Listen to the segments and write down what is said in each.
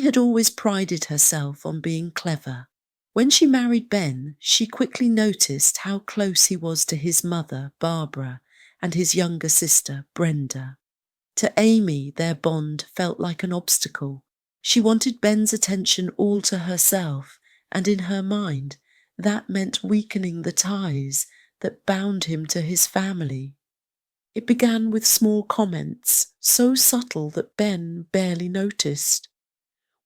had always prided herself on being clever. When she married Ben, she quickly noticed how close he was to his mother, Barbara, and his younger sister, Brenda. To Amy, their bond felt like an obstacle. She wanted Ben's attention all to herself, and in her mind, that meant weakening the ties that bound him to his family. It began with small comments, so subtle that Ben barely noticed.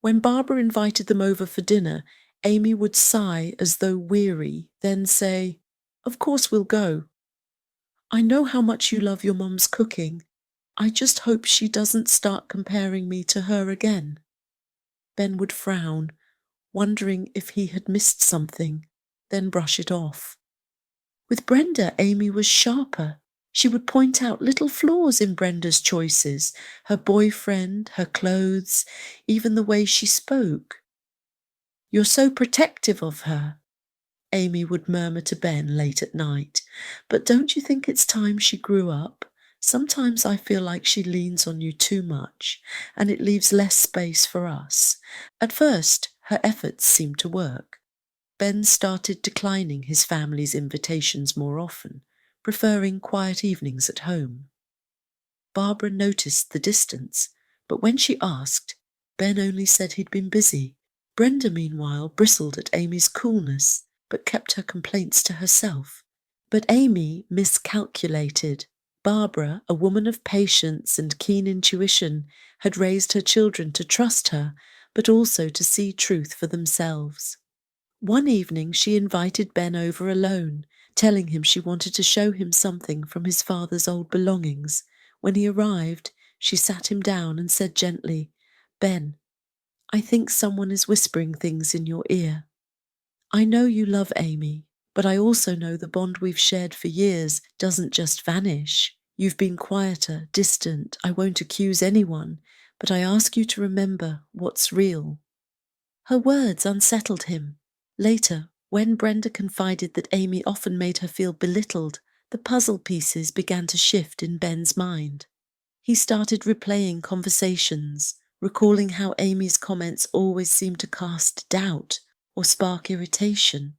When Barbara invited them over for dinner, Amy would sigh as though weary, then say, "Of course we'll go. I know how much you love your mum's cooking. I just hope she doesn't start comparing me to her again." Ben would frown, wondering if he had missed something, then brush it off. With Brenda, Amy was sharper. She would point out little flaws in Brenda's choices, her boyfriend, her clothes, even the way she spoke. "You're so protective of her," Amy would murmur to Ben late at night. "But don't you think it's time she grew up? Sometimes I feel like she leans on you too much, and it leaves less space for us." At first, her efforts seemed to work. Ben started declining his family's invitations more often, preferring quiet evenings at home. Barbara noticed the distance, but when she asked, Ben only said he'd been busy. Brenda, meanwhile, bristled at Amy's coolness, but kept her complaints to herself. But Amy miscalculated. Barbara, a woman of patience and keen intuition, had raised her children to trust her, but also to see truth for themselves. One evening she invited Ben over alone, telling him she wanted to show him something from his father's old belongings. When he arrived, she sat him down and said gently, "Ben, I think someone is whispering things in your ear. I know you love Amy, but I also know the bond we've shared for years doesn't just vanish. You've been quieter, distant. I won't accuse anyone, but I ask you to remember what's real." Her words unsettled him. Later, when Brenda confided that Amy often made her feel belittled, the puzzle pieces began to shift in Ben's mind. He started replaying conversations, recalling how Amy's comments always seemed to cast doubt or spark irritation.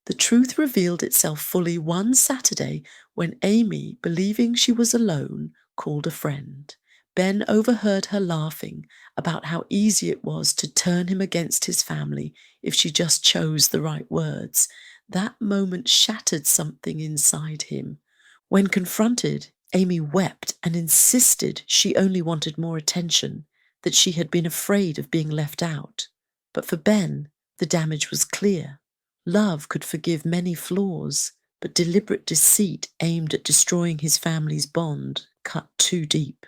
The truth revealed itself fully one Saturday when Amy, believing she was alone, called a friend. Ben overheard her laughing about how easy it was to turn him against his family if she just chose the right words. That moment shattered something inside him. When confronted, Amy wept and insisted she only wanted more attention, that she had been afraid of being left out. But for Ben, the damage was clear. Love could forgive many flaws, but deliberate deceit aimed at destroying his family's bond cut too deep.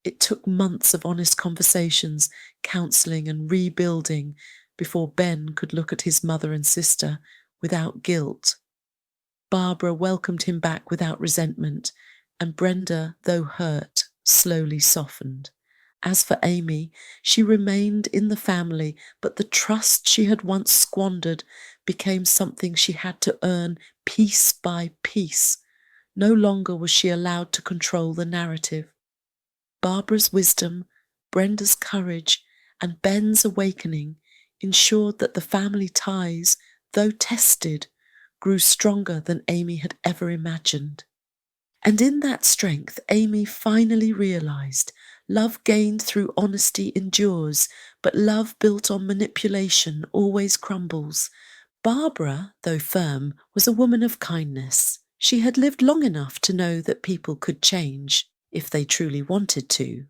It took months of honest conversations, counselling and rebuilding before Ben could look at his mother and sister without guilt. Barbara welcomed him back without resentment, and Brenda, though hurt, slowly softened. As for Amy, she remained in the family, but the trust she had once squandered became something she had to earn piece by piece. No longer was she allowed to control the narrative. Barbara's wisdom, Brenda's courage, and Ben's awakening ensured that the family ties, though tested, grew stronger than Amy had ever imagined. And in that strength, Amy finally realized love gained through honesty endures, but love built on manipulation always crumbles. Barbara, though firm, was a woman of kindness. She had lived long enough to know that people could change if they truly wanted to.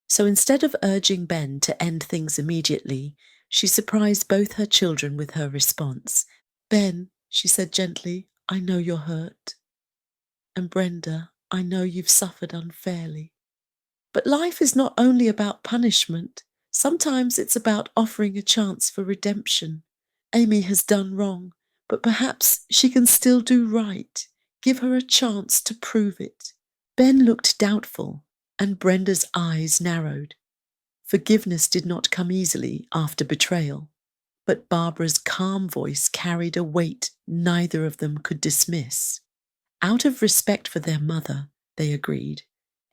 So instead of urging Ben to end things immediately, she surprised both her children with her response. "Ben," she said gently, "I know you're hurt. And Brenda, I know you've suffered unfairly. But life is not only about punishment. Sometimes it's about offering a chance for redemption. Amy has done wrong, but perhaps she can still do right. Give her a chance to prove it." Ben looked doubtful, and Brenda's eyes narrowed. Forgiveness did not come easily after betrayal, but Barbara's calm voice carried a weight neither of them could dismiss. Out of respect for their mother, they agreed,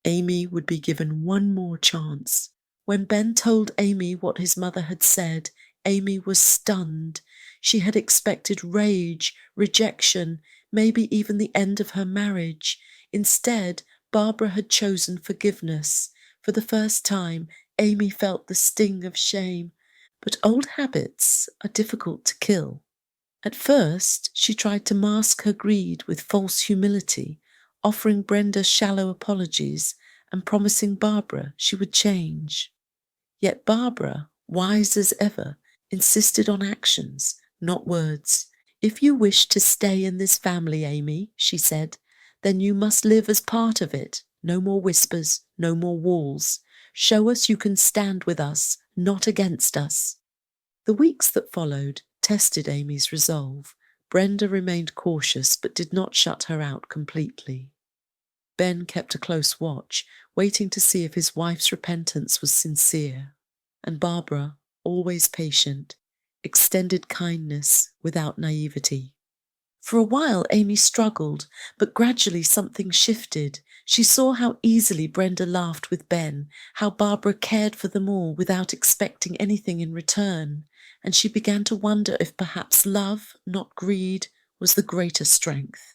Amy would be given one more chance. When Ben told Amy what his mother had said, Amy was stunned. She had expected rage, rejection, maybe even the end of her marriage. Instead, Barbara had chosen forgiveness. For the first time, Amy felt the sting of shame. But old habits are difficult to kill. At first, she tried to mask her greed with false humility, offering Brenda shallow apologies and promising Barbara she would change. Yet Barbara, wise as ever, insisted on actions, not words. "If you wish to stay in this family, Amy," she said, "then you must live as part of it. No more whispers, no more walls. Show us you can stand with us, not against us." The weeks that followed tested Amy's resolve. Brenda remained cautious but did not shut her out completely. Ben kept a close watch, waiting to see if his wife's repentance was sincere. And Barbara, always patient, extended kindness without naivety. For a while Amy struggled, but gradually something shifted. She saw how easily Brenda laughed with Ben, how Barbara cared for them all without expecting anything in return, and she began to wonder if perhaps love, not greed, was the greater strength.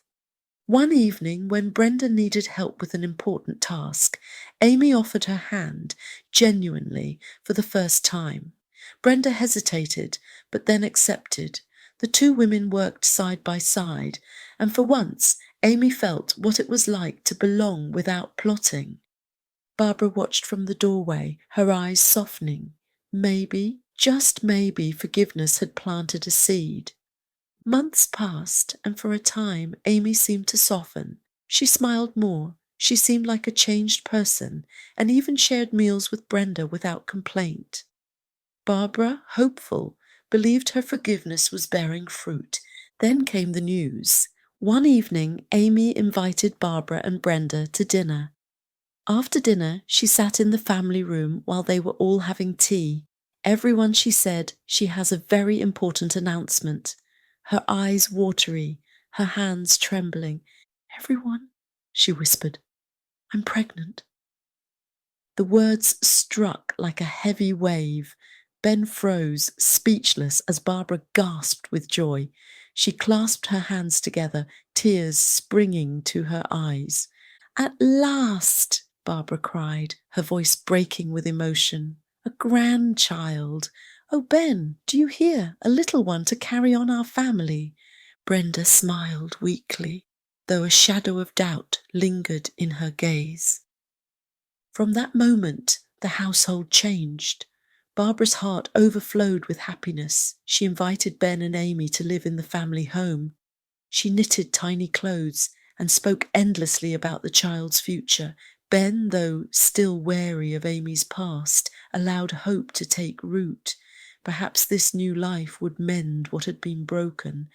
One evening, when Brenda needed help with an important task, Amy offered her hand, genuinely, for the first time. Brenda hesitated, but then accepted. The two women worked side by side, and for once Amy felt what it was like to belong without plotting. Barbara watched from the doorway, her eyes softening. Maybe, just maybe, forgiveness had planted a seed. Months passed, and for a time Amy seemed to soften. She smiled more, she seemed like a changed person, and even shared meals with Brenda without complaint. Barbara, hopeful, believed her forgiveness was bearing fruit. Then came the news. One evening, Amy invited Barbara and Brenda to dinner. After dinner, she sat in the family room while they were all having tea. "Everyone," she said, "she has a very important announcement." Her eyes watery, her hands trembling. "Everyone," she whispered, "I'm pregnant." The words struck like a heavy wave. Ben froze, speechless, as Barbara gasped with joy. She clasped her hands together, tears springing to her eyes. "At last!" Barbara cried, her voice breaking with emotion. "A grandchild! Oh, Ben, do you hear? A little one to carry on our family." Brenda smiled weakly, though a shadow of doubt lingered in her gaze. From that moment, the household changed. Barbara's heart overflowed with happiness. She invited Ben and Amy to live in the family home. She knitted tiny clothes and spoke endlessly about the child's future. Ben, though still wary of Amy's past, allowed hope to take root. Perhaps this new life would mend what had been broken.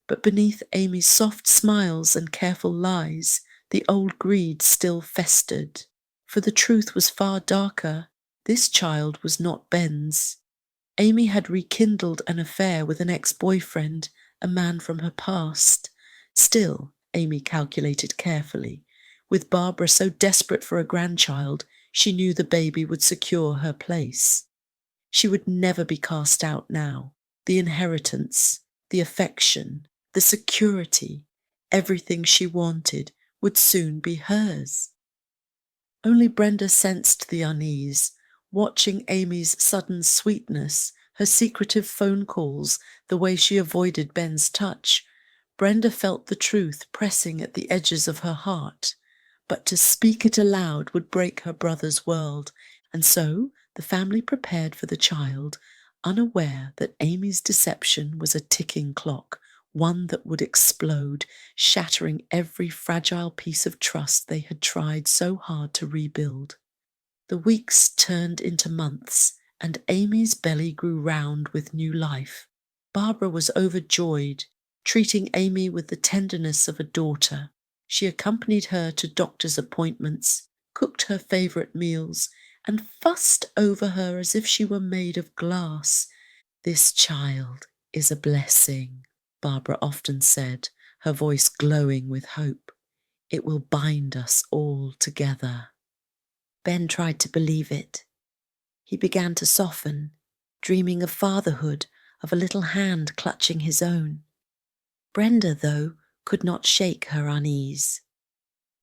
But beneath Amy's soft smiles and careful lies, the old greed still festered. For the truth was far darker. This child was not Ben's. Amy had rekindled an affair with an ex-boyfriend, a man from her past. Still, Amy calculated carefully. With Barbara so desperate for a grandchild, she knew the baby would secure her place. She would never be cast out now. The inheritance, the affection, the security, everything she wanted would soon be hers. Only Brenda sensed the unease, watching Amy's sudden sweetness, her secretive phone calls, the way she avoided Ben's touch. Brenda felt the truth pressing at the edges of her heart, but to speak it aloud would break her brother's world, and so the family prepared for the child, unaware that Amy's deception was a ticking clock, one that would explode, shattering every fragile piece of trust they had tried so hard to rebuild. The weeks turned into months, and Amy's belly grew round with new life. Barbara was overjoyed, treating Amy with the tenderness of a daughter. She accompanied her to doctor's appointments, cooked her favourite meals, and fussed over her as if she were made of glass. "This child is a blessing," Barbara often said, her voice glowing with hope. "It will bind us all together." Ben tried to believe it. He began to soften, dreaming of fatherhood, of a little hand clutching his own. Brenda, though, could not shake her unease.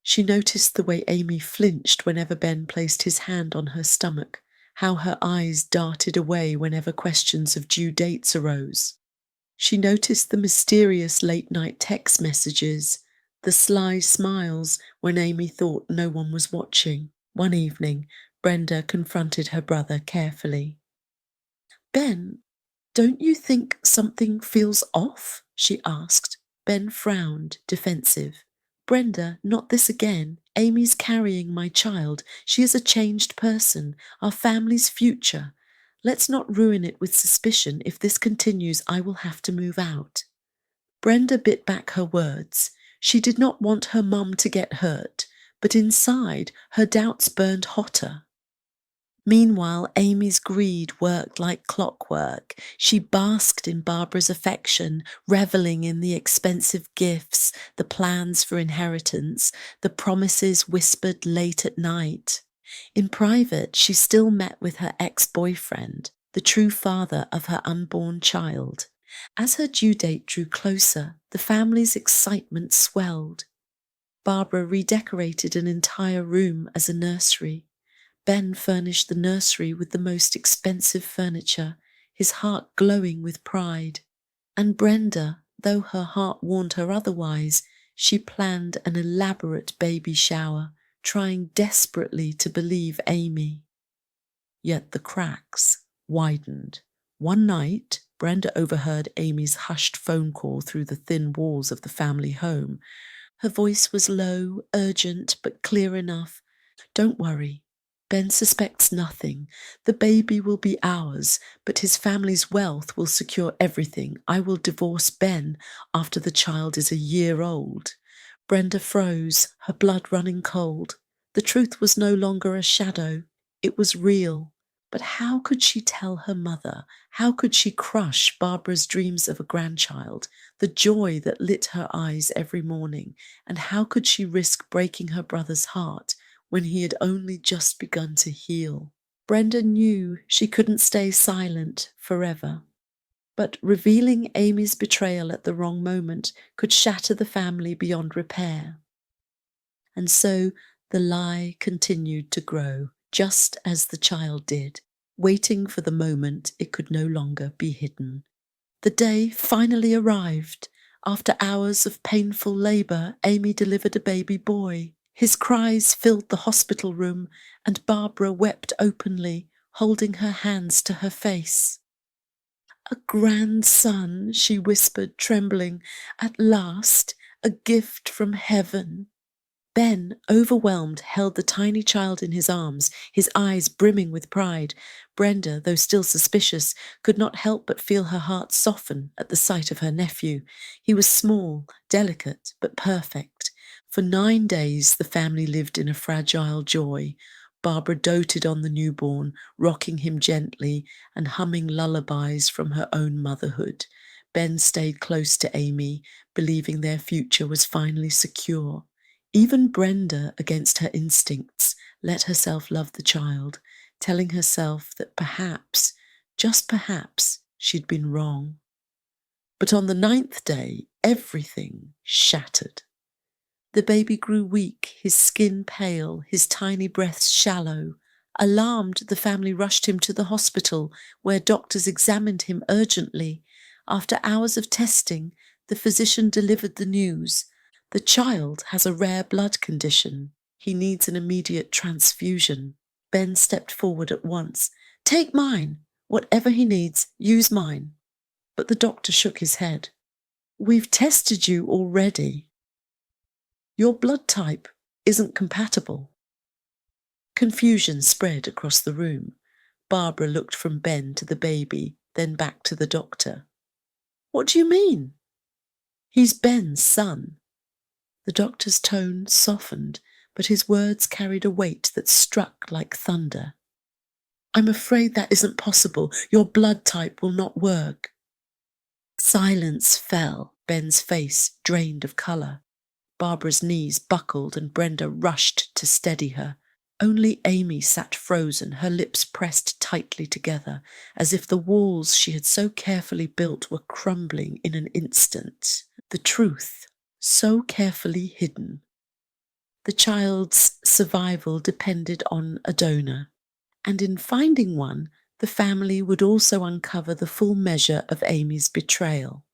She noticed the way Amy flinched whenever Ben placed his hand on her stomach, how her eyes darted away whenever questions of due dates arose. She noticed the mysterious late-night text messages, the sly smiles when Amy thought no one was watching. One evening, Brenda confronted her brother carefully. "Ben, don't you think something feels off?" she asked. Ben frowned, defensive. "Brenda, not this again. Amy's carrying my child. She is a changed person, our family's future. Let's not ruin it with suspicion. If this continues, I will have to move out." Brenda bit back her words. She did not want her mum to get hurt, but inside, her doubts burned hotter. Meanwhile, Amy's greed worked like clockwork. She basked in Barbara's affection, reveling in the expensive gifts, the plans for inheritance, the promises whispered late at night. In private, she still met with her ex-boyfriend, the true father of her unborn child. As her due date drew closer, the family's excitement swelled. Barbara redecorated an entire room as a nursery. Ben furnished the nursery with the most expensive furniture, his heart glowing with pride. And Brenda, though her heart warned her otherwise, she planned an elaborate baby shower, trying desperately to believe Amy. Yet the cracks widened. One night, Brenda overheard Amy's hushed phone call through the thin walls of the family home. Her voice was low, urgent, but clear enough. "Don't worry. Ben suspects nothing. The baby will be ours, but his family's wealth will secure everything. I will divorce Ben after the child is a year old." Brenda froze, her blood running cold. The truth was no longer a shadow. It was real. But how could she tell her mother? How could she crush Barbara's dreams of a grandchild, the joy that lit her eyes every morning? And how could she risk breaking her brother's heart when he had only just begun to heal? Brenda knew she couldn't stay silent forever. But revealing Amy's betrayal at the wrong moment could shatter the family beyond repair. And so the lie continued to grow, just as the child did, waiting for the moment it could no longer be hidden. The day finally arrived. After hours of painful labour, Amy delivered a baby boy. His cries filled the hospital room, and Barbara wept openly, holding her hands to her face. "A grandson," she whispered, trembling. "At last, a gift from heaven." Ben, overwhelmed, held the tiny child in his arms, his eyes brimming with pride. Brenda, though still suspicious, could not help but feel her heart soften at the sight of her nephew. He was small, delicate, but perfect. For 9 days the family lived in a fragile joy. Barbara doted on the newborn, rocking him gently and humming lullabies from her own motherhood. Ben stayed close to Amy, believing their future was finally secure. Even Brenda, against her instincts, let herself love the child, telling herself that perhaps, just perhaps, she'd been wrong. But on the 9th day, everything shattered. The baby grew weak, his skin pale, his tiny breaths shallow. Alarmed, the family rushed him to the hospital, where doctors examined him urgently. After hours of testing, the physician delivered the news. "The child has a rare blood condition. He needs an immediate transfusion." Ben stepped forward at once. "Take mine. Whatever he needs, use mine." But the doctor shook his head. "We've tested you already. Your blood type isn't compatible." Confusion spread across the room. Barbara looked from Ben to the baby, then back to the doctor. "What do you mean?" "He's Ben's son." The doctor's tone softened, but his words carried a weight that struck like thunder. "I'm afraid that isn't possible. Your blood type will not work." Silence fell, Ben's face drained of colour. Barbara's knees buckled and Brenda rushed to steady her. Only Amy sat frozen, her lips pressed tightly together, as if the walls she had so carefully built were crumbling in an instant. The truth, so carefully hidden. The child's survival depended on a donor, and in finding one, the family would also uncover the full measure of Amy's betrayal.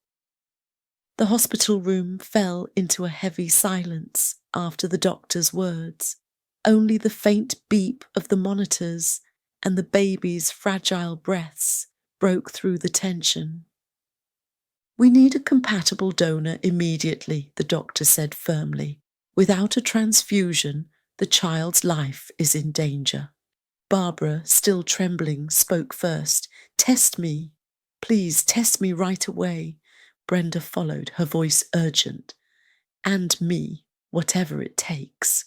The hospital room fell into a heavy silence after the doctor's words. Only the faint beep of the monitors and the baby's fragile breaths broke through the tension. "We need a compatible donor immediately," the doctor said firmly. "Without a transfusion, the child's life is in danger." Barbara, still trembling, spoke first. "Test me. Please test me right away." Brenda followed, her voice urgent. "And me, whatever it takes."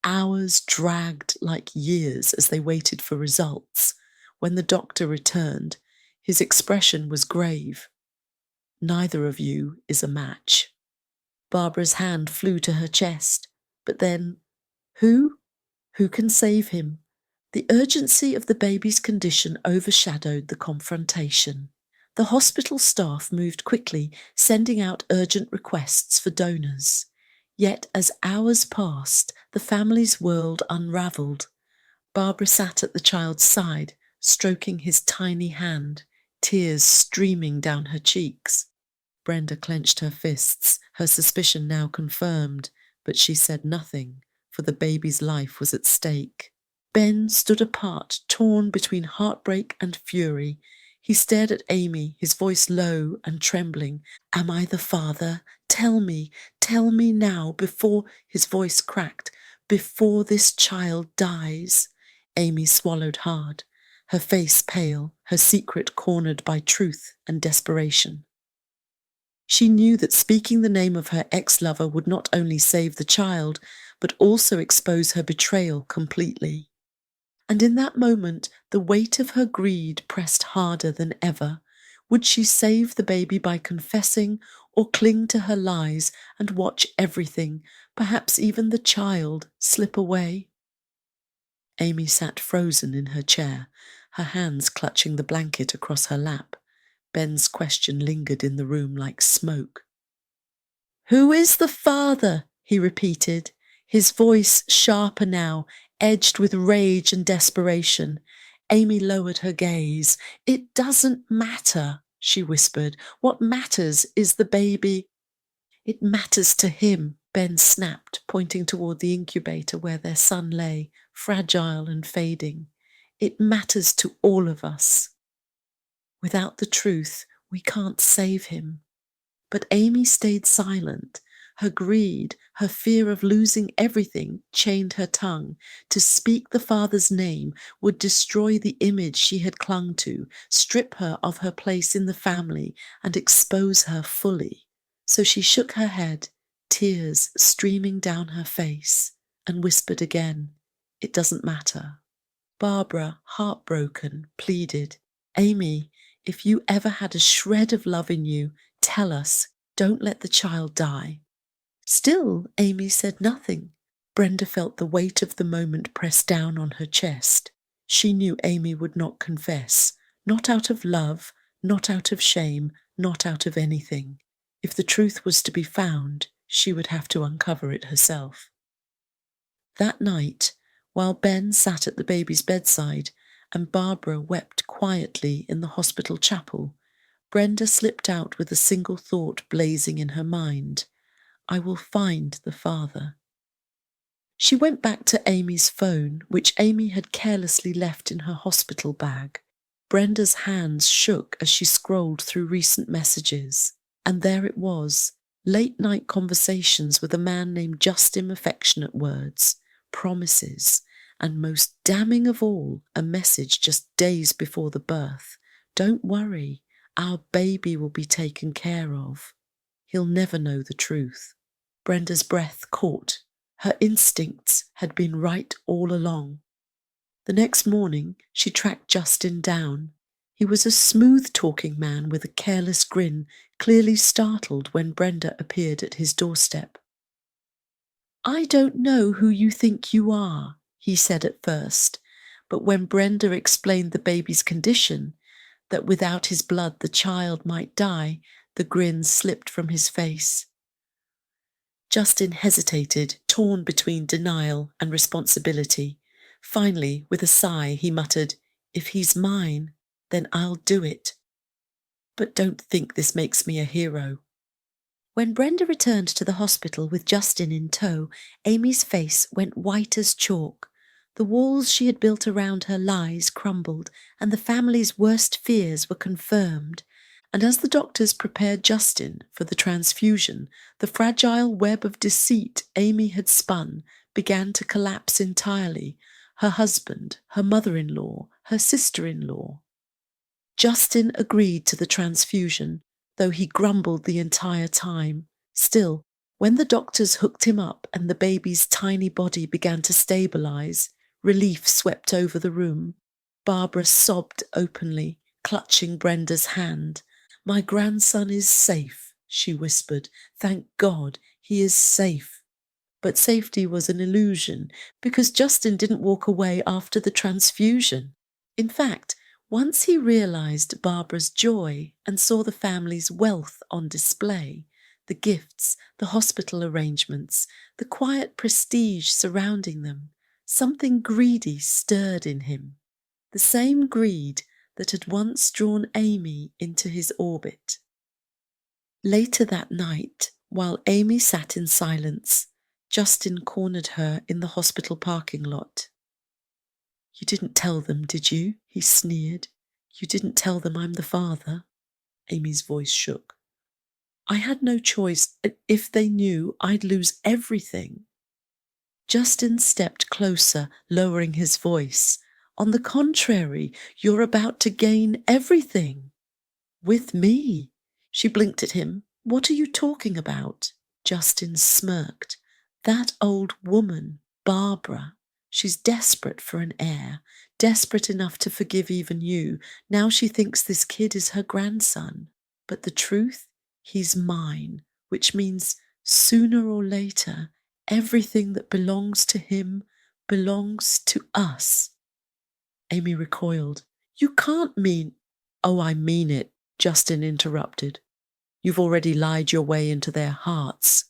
Hours dragged like years as they waited for results. When the doctor returned, his expression was grave. "Neither of you is a match." Barbara's hand flew to her chest. But then, who? Who can save him? The urgency of the baby's condition overshadowed the confrontation. The hospital staff moved quickly, sending out urgent requests for donors. Yet as hours passed, the family's world unravelled. Barbara sat at the child's side, stroking his tiny hand, tears streaming down her cheeks. Brenda clenched her fists, her suspicion now confirmed, but she said nothing, for the baby's life was at stake. Ben stood apart, torn between heartbreak and fury. He stared at Amy, his voice low and trembling. "Am I the father? Tell me now, before—" His voice cracked. "Before this child dies." Amy swallowed hard, her face pale, her secret cornered by truth and desperation. She knew that speaking the name of her ex-lover would not only save the child, but also expose her betrayal completely. And in that moment, the weight of her greed pressed harder than ever. Would she save the baby by confessing, or cling to her lies and watch everything, perhaps even the child, slip away? Amy sat frozen in her chair, her hands clutching the blanket across her lap. Ben's question lingered in the room like smoke. "Who is the father?" he repeated, his voice sharper now, edged with rage and desperation. Amy lowered her gaze. "It doesn't matter," she whispered. "What matters is the baby." "It matters to him," Ben snapped, pointing toward the incubator where their son lay, fragile and fading. "It matters to all of us. Without the truth, we can't save him." But Amy stayed silent. Her greed, her fear of losing everything, chained her tongue. To speak the father's name would destroy the image she had clung to, strip her of her place in the family, and expose her fully. So she shook her head, tears streaming down her face, and whispered again, "It doesn't matter." Barbara, heartbroken, pleaded, "Amy, if you ever had a shred of love in you, tell us. Don't let the child die." Still, Amy said nothing. Brenda felt the weight of the moment press down on her chest. She knew Amy would not confess, not out of love, not out of shame, not out of anything. If the truth was to be found, she would have to uncover it herself. That night, while Ben sat at the baby's bedside and Barbara wept quietly in the hospital chapel, Brenda slipped out with a single thought blazing in her mind: "I will find the father." She went back to Amy's phone, which Amy had carelessly left in her hospital bag. Brenda's hands shook as she scrolled through recent messages, and there it was, late-night conversations with a man named Justin, affectionate words, promises, and most damning of all, a message just days before the birth: "Don't worry, our baby will be taken care of. He'll never know the truth." Brenda's breath caught. Her instincts had been right all along. The next morning, she tracked Justin down. He was a smooth-talking man with a careless grin, clearly startled when Brenda appeared at his doorstep. "I don't know who you think you are," he said at first, but when Brenda explained the baby's condition, that without his blood the child might die, the grin slipped from his face. Justin hesitated, torn between denial and responsibility. Finally, with a sigh, he muttered, "If he's mine, then I'll do it. But don't think this makes me a hero." When Brenda returned to the hospital with Justin in tow, Amy's face went white as chalk. The walls she had built around her lies crumbled, and the family's worst fears were confirmed. And as the doctors prepared Justin for the transfusion, the fragile web of deceit Amy had spun began to collapse entirely. Her husband, her mother-in-law, her sister-in-law. Justin agreed to the transfusion, though he grumbled the entire time. Still, when the doctors hooked him up and the baby's tiny body began to stabilize, relief swept over the room. Barbara sobbed openly, clutching Brenda's hand. "My grandson is safe," she whispered. "Thank God, he is safe." But safety was an illusion, because Justin didn't walk away after the transfusion. In fact, once he realized Barbara's joy and saw the family's wealth on display, the gifts, the hospital arrangements, the quiet prestige surrounding them, something greedy stirred in him. The same greed that had once drawn Amy into his orbit. Later that night, while Amy sat in silence, Justin cornered her in the hospital parking lot. "You didn't tell them, did you?" he sneered. "You didn't tell them I'm the father?" Amy's voice shook. "I had no choice. If they knew, I'd lose everything." Justin stepped closer, lowering his voice. "On the contrary, you're about to gain everything." "With me?" She blinked at him. "What are you talking about?" Justin smirked. "That old woman, Barbara. She's desperate for an heir, desperate enough to forgive even you. Now she thinks this kid is her grandson. But the truth? He's mine, which means sooner or later, everything that belongs to him belongs to us." Amy recoiled. "You can't mean—" "Oh, I mean it," Justin interrupted. "You've already lied your way into their hearts.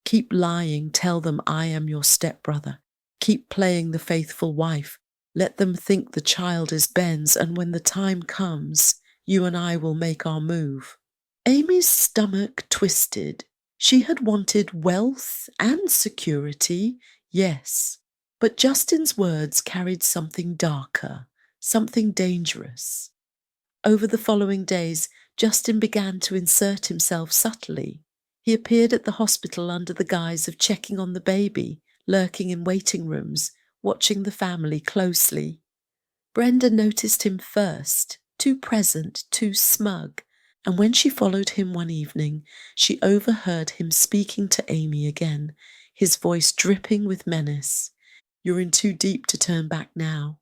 Keep lying, tell them I am your stepbrother. Keep playing the faithful wife. Let them think the child is Ben's, and when the time comes, you and I will make our move." Amy's stomach twisted. She had wanted wealth and security, yes, but Justin's words carried something darker, something dangerous. Over the following days, Justin began to insert himself subtly. He appeared at the hospital under the guise of checking on the baby, lurking in waiting rooms, watching the family closely. Brenda noticed him first, too present, too smug, and when she followed him one evening, she overheard him speaking to Amy again, his voice dripping with menace. "You're in too deep to turn back now.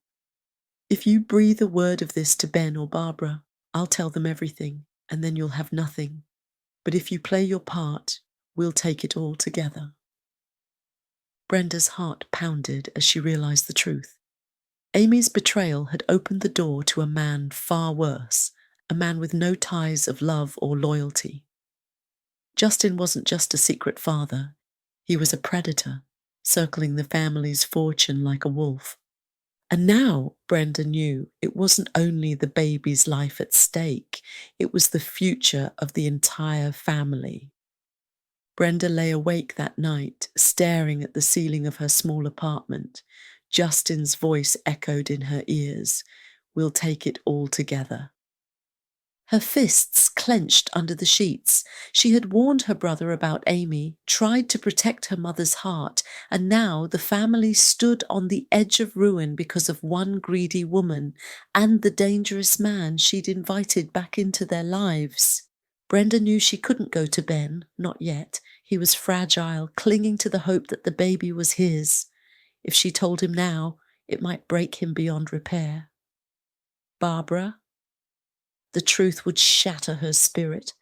If you breathe a word of this to Ben or Barbara, I'll tell them everything, and then you'll have nothing. But if you play your part, we'll take it all together." Brenda's heart pounded as she realized the truth. Amy's betrayal had opened the door to a man far worse, a man with no ties of love or loyalty. Justin wasn't just a secret father. He was a predator, circling the family's fortune like a wolf. And now Brenda knew it wasn't only the baby's life at stake, it was the future of the entire family. Brenda lay awake that night, staring at the ceiling of her small apartment. Justin's voice echoed in her ears. "We'll take it all together." Her fists clenched under the sheets. She had warned her brother about Amy, tried to protect her mother's heart, and now the family stood on the edge of ruin because of one greedy woman and the dangerous man she'd invited back into their lives. Brenda knew she couldn't go to Ben, not yet. He was fragile, clinging to the hope that the baby was his. If she told him now, it might break him beyond repair. Barbara? The truth would shatter her spirit.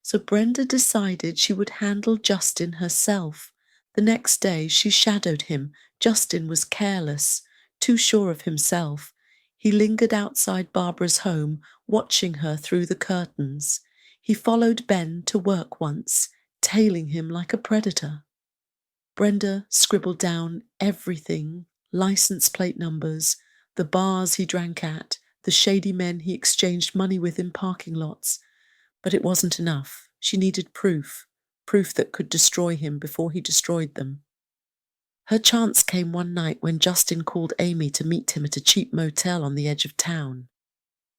So Brenda decided she would handle Justin herself. The next day she shadowed him. Justin was careless, too sure of himself. He lingered outside Barbara's home, watching her through the curtains. He followed Ben to work once, tailing him like a predator. Brenda scribbled down everything: license plate numbers, the bars he drank at, the shady men he exchanged money with in parking lots. But it wasn't enough. She needed proof that could destroy him before he destroyed them. Her chance came one night when Justin called Amy to meet him at a cheap motel on the edge of town.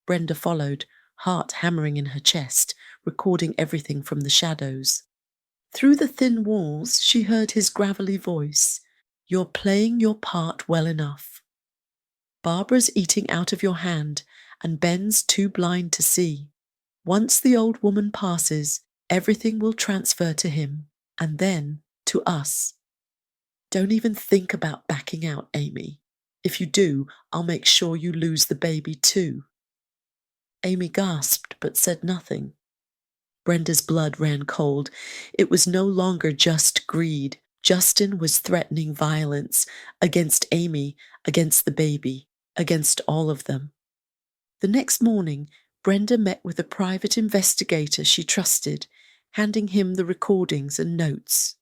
Brenda followed, heart hammering in her chest, recording everything from the shadows. Through the thin walls, she heard his gravelly voice. "You're playing your part well enough. Barbara's eating out of your hand, and Ben's too blind to see. Once the old woman passes, everything will transfer to him, and then to us. Don't even think about backing out, Amy. If you do, I'll make sure you lose the baby too." Amy gasped but said nothing. Brenda's blood ran cold. It was no longer just greed. Justin was threatening violence against Amy, against the baby, against all of them. The next morning, Brenda met with a private investigator she trusted, handing him the recordings and notes.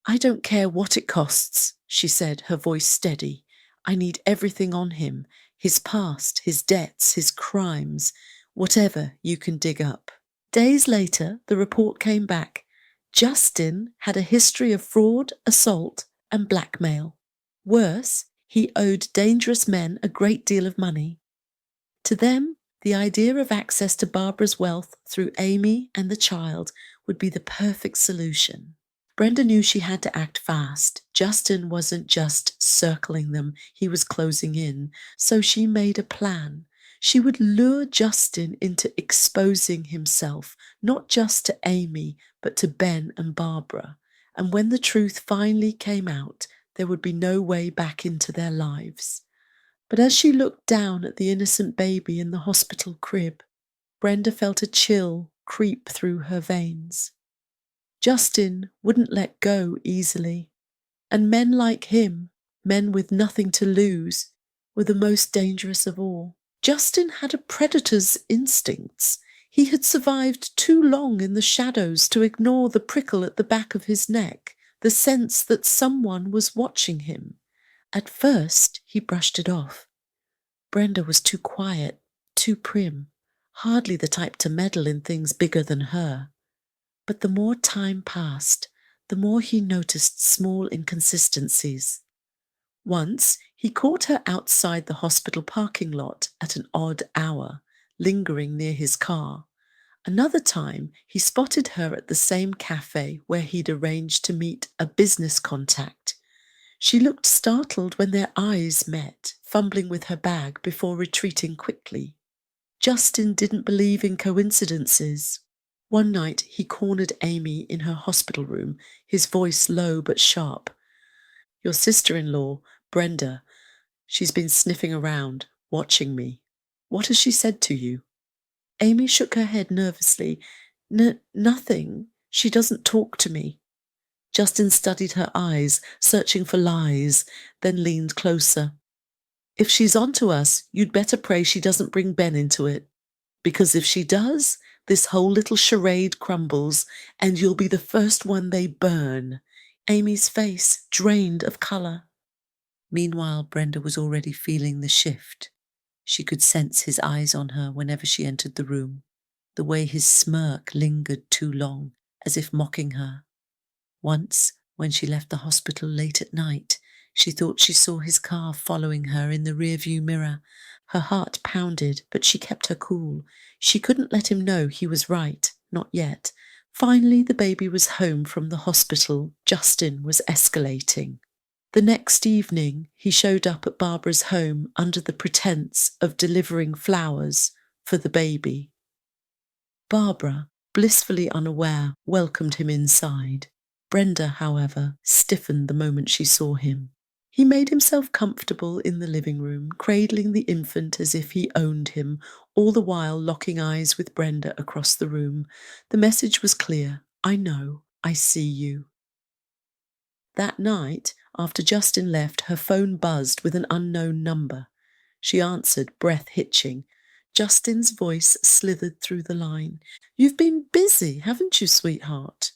"I don't care what it costs," she said, her voice steady. "I need everything on him, his past, his debts, his crimes, whatever you can dig up." Days later, the report came back. Justin had a history of fraud, assault, and blackmail. Worse, he owed dangerous men a great deal of money. To them, the idea of access to Barbara's wealth through Amy and the child would be the perfect solution. Brenda knew she had to act fast. Justin wasn't just circling them, he was closing in. So she made a plan. She would lure Justin into exposing himself, not just to Amy, but to Ben and Barbara. And when the truth finally came out, there would be no way back into their lives. But as she looked down at the innocent baby in the hospital crib, Brenda felt a chill creep through her veins. Justin wouldn't let go easily, and men like him, men with nothing to lose, were the most dangerous of all. Justin had a predator's instincts. He had survived too long in the shadows to ignore the prickle at the back of his neck, the sense that someone was watching him. At first, he brushed it off. Brenda was too quiet, too prim, hardly the type to meddle in things bigger than her. But the more time passed, the more he noticed small inconsistencies. Once, he caught her outside the hospital parking lot at an odd hour, lingering near his car. Another time, he spotted her at the same cafe where he'd arranged to meet a business contact. She looked startled when their eyes met, fumbling with her bag before retreating quickly. Justin didn't believe in coincidences. One night, he cornered Amy in her hospital room, his voice low but sharp. "Your sister-in-law, Brenda, she's been sniffing around, watching me. What has she said to you?" Amy shook her head nervously. Nothing. She doesn't talk to me." Justin studied her eyes, searching for lies, then leaned closer. "If she's onto us, you'd better pray she doesn't bring Ben into it. Because if she does, this whole little charade crumbles, and you'll be the first one they burn." Amy's face drained of colour. Meanwhile, Brenda was already feeling the shift. She could sense his eyes on her whenever she entered the room, the way his smirk lingered too long, as if mocking her. Once, when she left the hospital late at night, she thought she saw his car following her in the rearview mirror. Her heart pounded, but she kept her cool. She couldn't let him know he was right, not yet. Finally, the baby was home from the hospital. Justin was escalating. The next evening, he showed up at Barbara's home under the pretense of delivering flowers for the baby. Barbara, blissfully unaware, welcomed him inside. Brenda, however, stiffened the moment she saw him. He made himself comfortable in the living room, cradling the infant as if he owned him, all the while locking eyes with Brenda across the room. The message was clear. "I know. I see you." That night, after Justin left, her phone buzzed with an unknown number. She answered, breath hitching. Justin's voice slithered through the line. "You've been busy, haven't you, sweetheart?"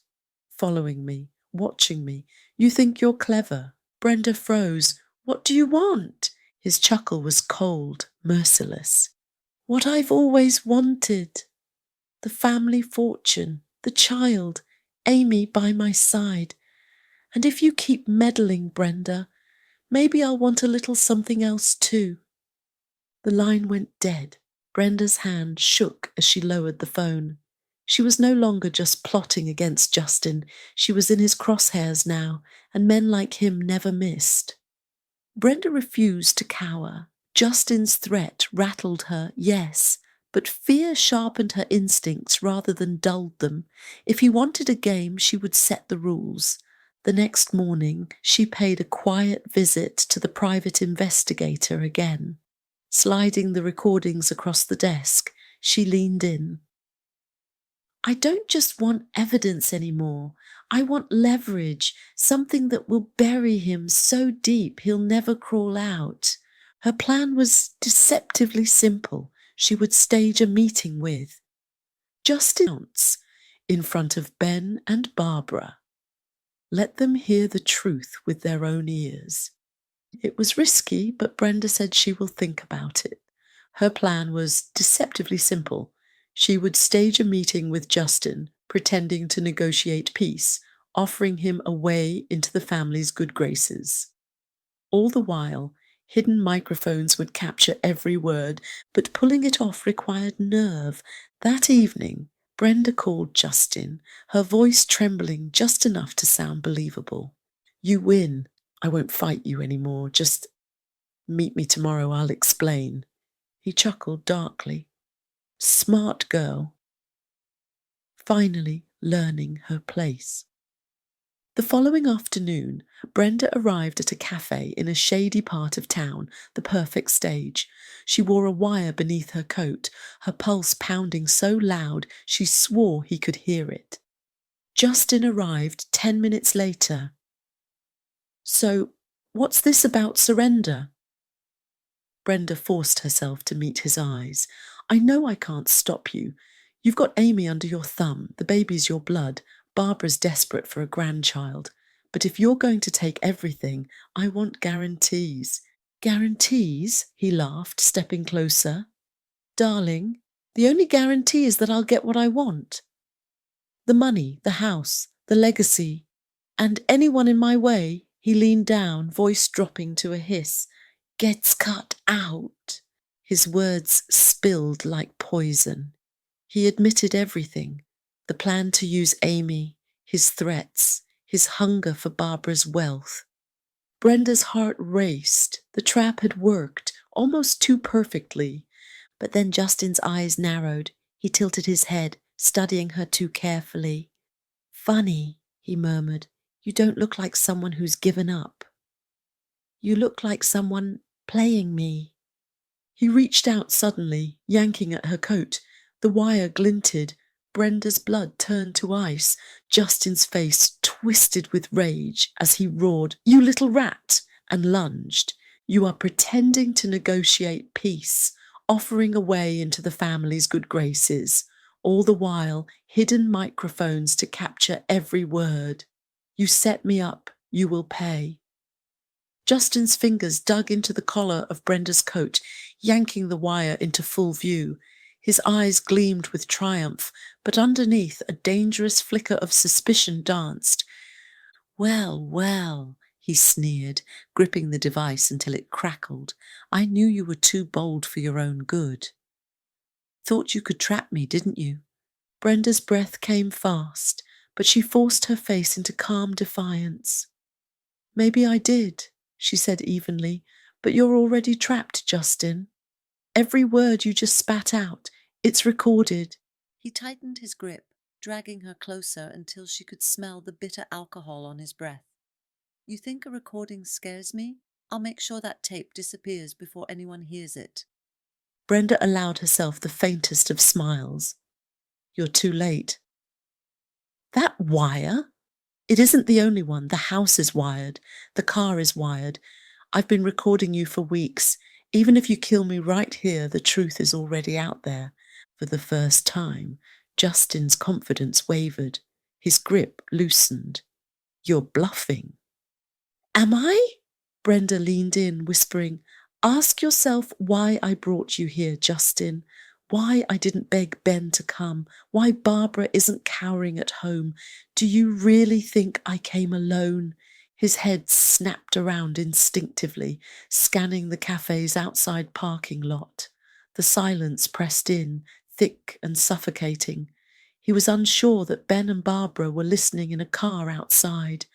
Following me, watching me. "You think you're clever." Brenda froze. "What do you want?" His chuckle was cold, merciless. "What I've always wanted. The family fortune, the child, Amy by my side. And if you keep meddling, Brenda, maybe I'll want a little something else too." The line went dead. Brenda's hand shook as she lowered the phone. She was no longer just plotting against Justin. She was in his crosshairs now, and men like him never missed. Brenda refused to cower. Justin's threat rattled her, yes, but fear sharpened her instincts rather than dulled them. If he wanted a game, she would set the rules. The next morning, she paid a quiet visit to the private investigator again. Sliding the recordings across the desk, she leaned in. "I don't just want evidence anymore. I want leverage, something that will bury him so deep he'll never crawl out." Her plan was deceptively simple. She would stage a meeting with Justin in front of Ben and Barbara. Let them hear the truth with their own ears. It was risky, but Brenda said she will think about it. Her plan was deceptively simple. She would stage a meeting with Justin, pretending to negotiate peace, offering him a way into the family's good graces. All the while, hidden microphones would capture every word, but pulling it off required nerve. That evening, Brenda called Justin, her voice trembling just enough to sound believable. "You win. I won't fight you anymore. Just meet me tomorrow, I'll explain." He chuckled darkly. Smart girl. Finally learning her place. The following afternoon, Brenda arrived at a cafe in a shady part of town, the perfect stage. She wore a wire beneath her coat, her pulse pounding so loud she swore he could hear it. Justin arrived 10 minutes later. "So, what's this about surrender?" Brenda forced herself to meet his eyes. "I know I can't stop you. You've got Amy under your thumb. The baby's your blood. Barbara's desperate for a grandchild. But if you're going to take everything, I want guarantees." "Guarantees?" he laughed, stepping closer. "Darling, the only guarantee is that I'll get what I want. The money, the house, the legacy. And anyone in my way," he leaned down, voice dropping to a hiss, "gets cut out." His words spilled like poison. He admitted everything. The plan to use Amy, his threats, his hunger for Barbara's wealth. Brenda's heart raced. The trap had worked, almost too perfectly. But then Justin's eyes narrowed. He tilted his head, studying her too carefully. "Funny," he murmured. "You don't look like someone who's given up. You look like someone playing me." He reached out suddenly, yanking at her coat. The wire glinted. Brenda's blood turned to ice. Justin's face twisted with rage as he roared, "You little rat!" and lunged. "You are pretending to negotiate peace, offering a way into the family's good graces, all the while hidden microphones to capture every word. You set me up, you will pay." Justin's fingers dug into the collar of Brenda's coat, yanking the wire into full view. His eyes gleamed with triumph, but underneath a dangerous flicker of suspicion danced. "Well, well," he sneered, gripping the device until it crackled. "I knew you were too bold for your own good. Thought you could trap me, didn't you?" Brenda's breath came fast, but she forced her face into calm defiance. "Maybe I did," she said evenly, "but you're already trapped, Justin. Every word you just spat out, it's recorded." He tightened his grip, dragging her closer until she could smell the bitter alcohol on his breath. "You think a recording scares me? I'll make sure that tape disappears before anyone hears it." Brenda allowed herself the faintest of smiles. "You're too late." "That wire?" It isn't the only one. The house is wired. The car is wired. I've been recording you for weeks. Even if you kill me right here, the truth is already out there. For the first time, Justin's confidence wavered. His grip loosened. You're bluffing. Am I? Brenda leaned in, whispering, Ask yourself why I brought you here, Justin. Why I didn't beg Ben to come. Why Barbara isn't cowering at home. Do you really think I came alone? His head snapped around instinctively, scanning the cafe's outside parking lot. The silence pressed in, thick and suffocating. He was unsure that Ben and Barbara were listening in a car outside.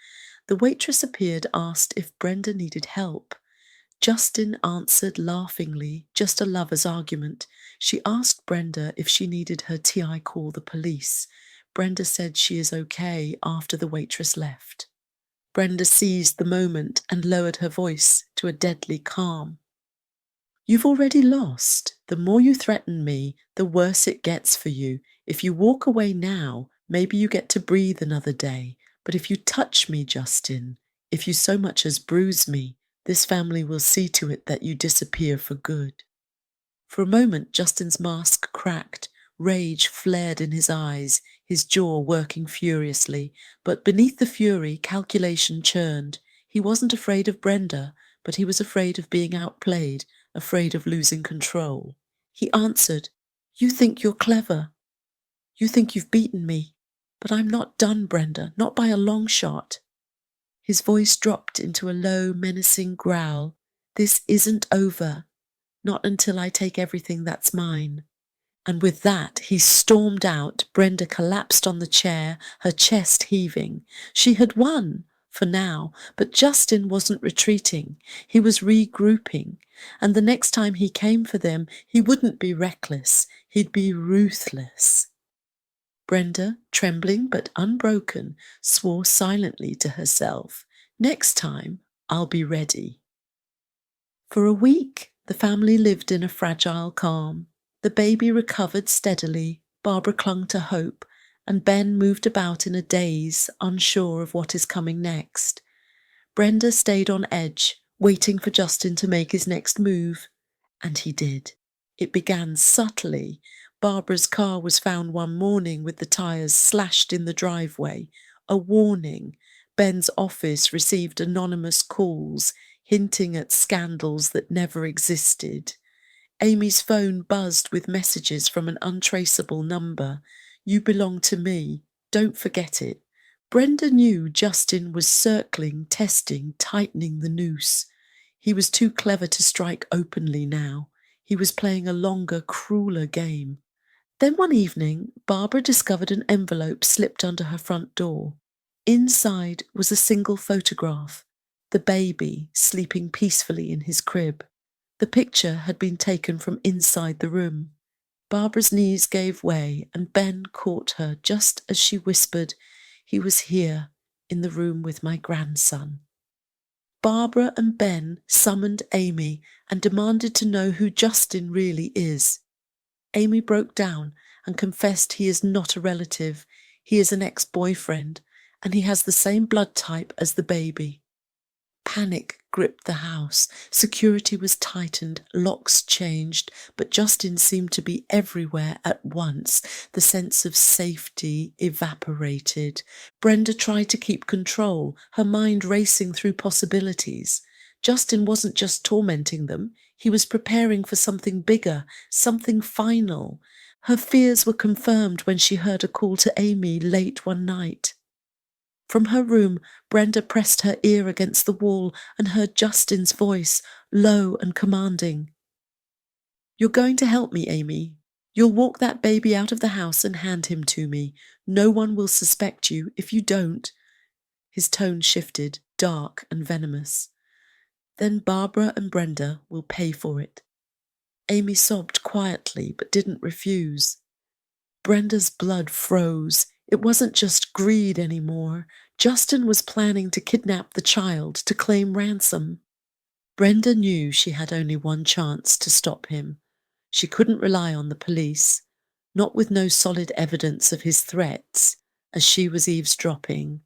The waitress appeared, asked if Brenda needed help. Justin answered laughingly, just a lover's argument. She asked Brenda if she needed her TI call the police. Brenda said she is okay after the waitress left. Brenda seized the moment and lowered her voice to a deadly calm. You've already lost. The more you threaten me, the worse it gets for you. If you walk away now, maybe you get to breathe another day. But if you touch me, Justin, if you so much as bruise me, this family will see to it that you disappear for good. For a moment, Justin's mask cracked. Rage flared in his eyes, his jaw working furiously. But beneath the fury, calculation churned. He wasn't afraid of Brenda, but he was afraid of being outplayed, afraid of losing control. He answered, You think you're clever. You think you've beaten me. But I'm not done, Brenda, not by a long shot. His voice dropped into a low, menacing growl. This isn't over. Not until I take everything that's mine. And with that, he stormed out. Brenda collapsed on the chair, her chest heaving. She had won, for now, but Justin wasn't retreating. He was regrouping. And the next time he came for them, he wouldn't be reckless. He'd be ruthless. Brenda, trembling but unbroken, swore silently to herself, Next time, I'll be ready. For a week, the family lived in a fragile calm. The baby recovered steadily, Barbara clung to hope, and Ben moved about in a daze, unsure of what is coming next. Brenda stayed on edge, waiting for Justin to make his next move. And he did. It began subtly. Barbara's car was found one morning with the tyres slashed in the driveway. A warning. Ben's office received anonymous calls, hinting at scandals that never existed. Amy's phone buzzed with messages from an untraceable number. You belong to me. Don't forget it. Brenda knew Justin was circling, testing, tightening the noose. He was too clever to strike openly now. He was playing a longer, crueler game. Then one evening, Barbara discovered an envelope slipped under her front door. Inside was a single photograph, the baby sleeping peacefully in his crib. The picture had been taken from inside the room. Barbara's knees gave way, and Ben caught her just as she whispered, He was here, in the room with my grandson. Barbara and Ben summoned Amy and demanded to know who Justin really is. Amy broke down and confessed he is not a relative. He is an ex-boyfriend, and he has the same blood type as the baby. Panic gripped the house. Security was tightened, locks changed, but Justin seemed to be everywhere at once. The sense of safety evaporated. Brenda tried to keep control, her mind racing through possibilities. Justin wasn't just tormenting them, he was preparing for something bigger, something final. Her fears were confirmed when she heard a call to Amy late one night. From her room, Brenda pressed her ear against the wall and heard Justin's voice, low and commanding. You're going to help me, Amy. You'll walk that baby out of the house and hand him to me. No one will suspect you if you don't. His tone shifted, dark and venomous. Then Barbara and Brenda will pay for it. Amy sobbed quietly but didn't refuse. Brenda's blood froze. It wasn't just greed anymore. Justin was planning to kidnap the child, to claim ransom. Brenda knew she had only one chance to stop him. She couldn't rely on the police, not with no solid evidence of his threats, as she was eavesdropping.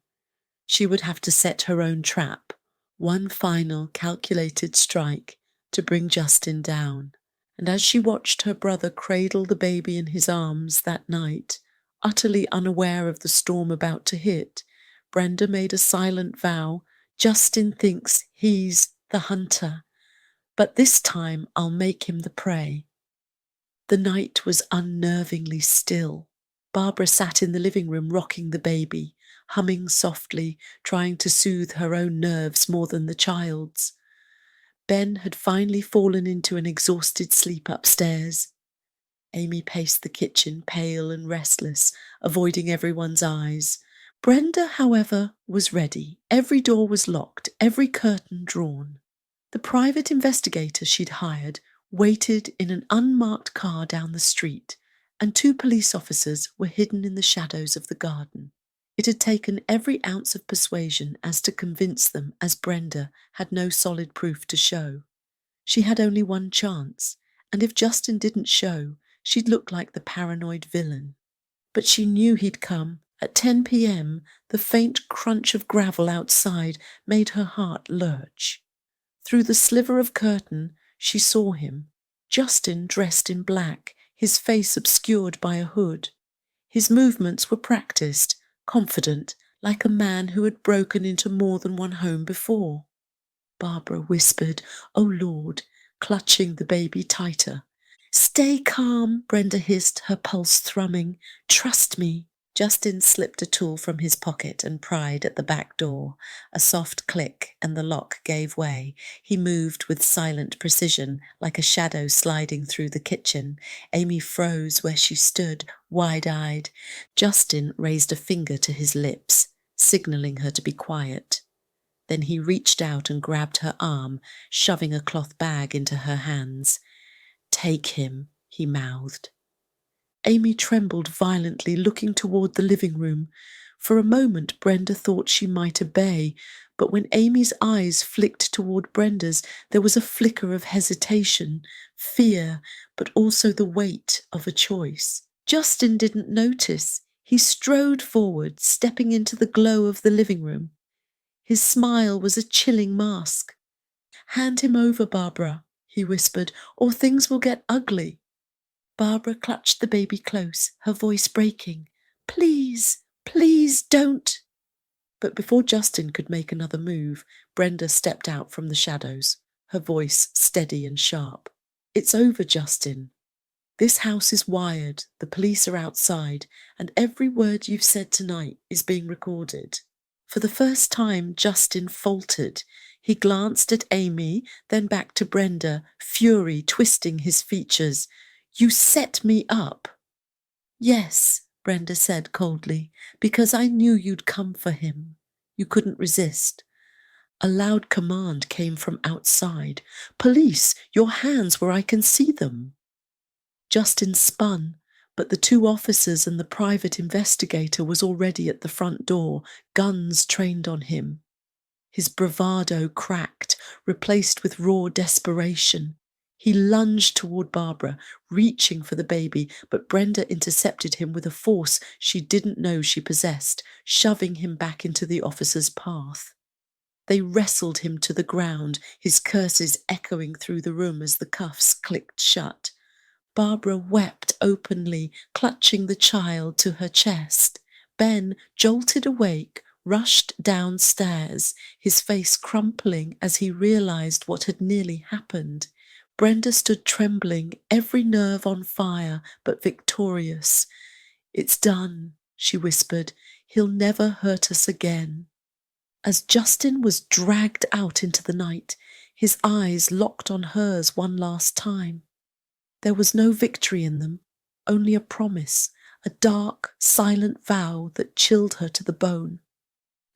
She would have to set her own trap, one final calculated strike to bring Justin down. And as she watched her brother cradle the baby in his arms that night, utterly unaware of the storm about to hit, Brenda made a silent vow. Justin thinks he's the hunter, but this time I'll make him the prey. The night was unnervingly still. Barbara sat in the living room rocking the baby, humming softly, trying to soothe her own nerves more than the child's. Ben had finally fallen into an exhausted sleep upstairs. Amy paced the kitchen, pale and restless, avoiding everyone's eyes. Brenda, however, was ready. Every door was locked, every curtain drawn. The private investigator she'd hired waited in an unmarked car down the street, and 2 police officers were hidden in the shadows of the garden. It had taken every ounce of persuasion as to convince them, as Brenda had no solid proof to show. She had only one chance, and if Justin didn't show, she'd look like the paranoid villain. But she knew he'd come. At 10 p.m, the faint crunch of gravel outside made her heart lurch. Through the sliver of curtain, she saw him, Justin dressed in black, his face obscured by a hood. His movements were practiced, confident, like a man who had broken into more than one home before. Barbara whispered, "Oh Lord," clutching the baby tighter. "Stay calm," Brenda hissed, her pulse thrumming. "Trust me." Justin slipped a tool from his pocket and pried at the back door. A soft click, and the lock gave way. He moved with silent precision, like a shadow sliding through the kitchen. Amy froze where she stood, wide-eyed. Justin raised a finger to his lips, signalling her to be quiet. Then he reached out and grabbed her arm, shoving a cloth bag into her hands. "Take him," he mouthed. Amy trembled violently, looking toward the living room. For a moment Brenda thought she might obey, but when Amy's eyes flicked toward Brenda's, there was a flicker of hesitation, fear, but also the weight of a choice. Justin didn't notice. He strode forward, stepping into the glow of the living room. His smile was a chilling mask. "Hand him over, Barbara," he whispered, "or things will get ugly." Barbara clutched the baby close, her voice breaking. "Please, please don't." But before Justin could make another move, Brenda stepped out from the shadows, her voice steady and sharp. "It's over, Justin. This house is wired, the police are outside, and every word you've said tonight is being recorded." For the first time, Justin faltered. He glanced at Amy, then back to Brenda, fury twisting his features. "You set me up." "Yes," Brenda said coldly, "because I knew you'd come for him." You couldn't resist. A loud command came from outside. "Police, your hands where I can see them." Justin spun, but the 2 officers and the private investigator was already at the front door, guns trained on him. His bravado cracked, replaced with raw desperation. He lunged toward Barbara, reaching for the baby, but Brenda intercepted him with a force she didn't know she possessed, shoving him back into the officer's path. They wrestled him to the ground, his curses echoing through the room as the cuffs clicked shut. Barbara wept openly, clutching the child to her chest. Ben, jolted awake, rushed downstairs, his face crumpling as he realized what had nearly happened. Brenda stood trembling, every nerve on fire, but victorious. "It's done," she whispered. "He'll never hurt us again." As Justin was dragged out into the night, his eyes locked on hers one last time. There was no victory in them, only a promise, a dark, silent vow that chilled her to the bone.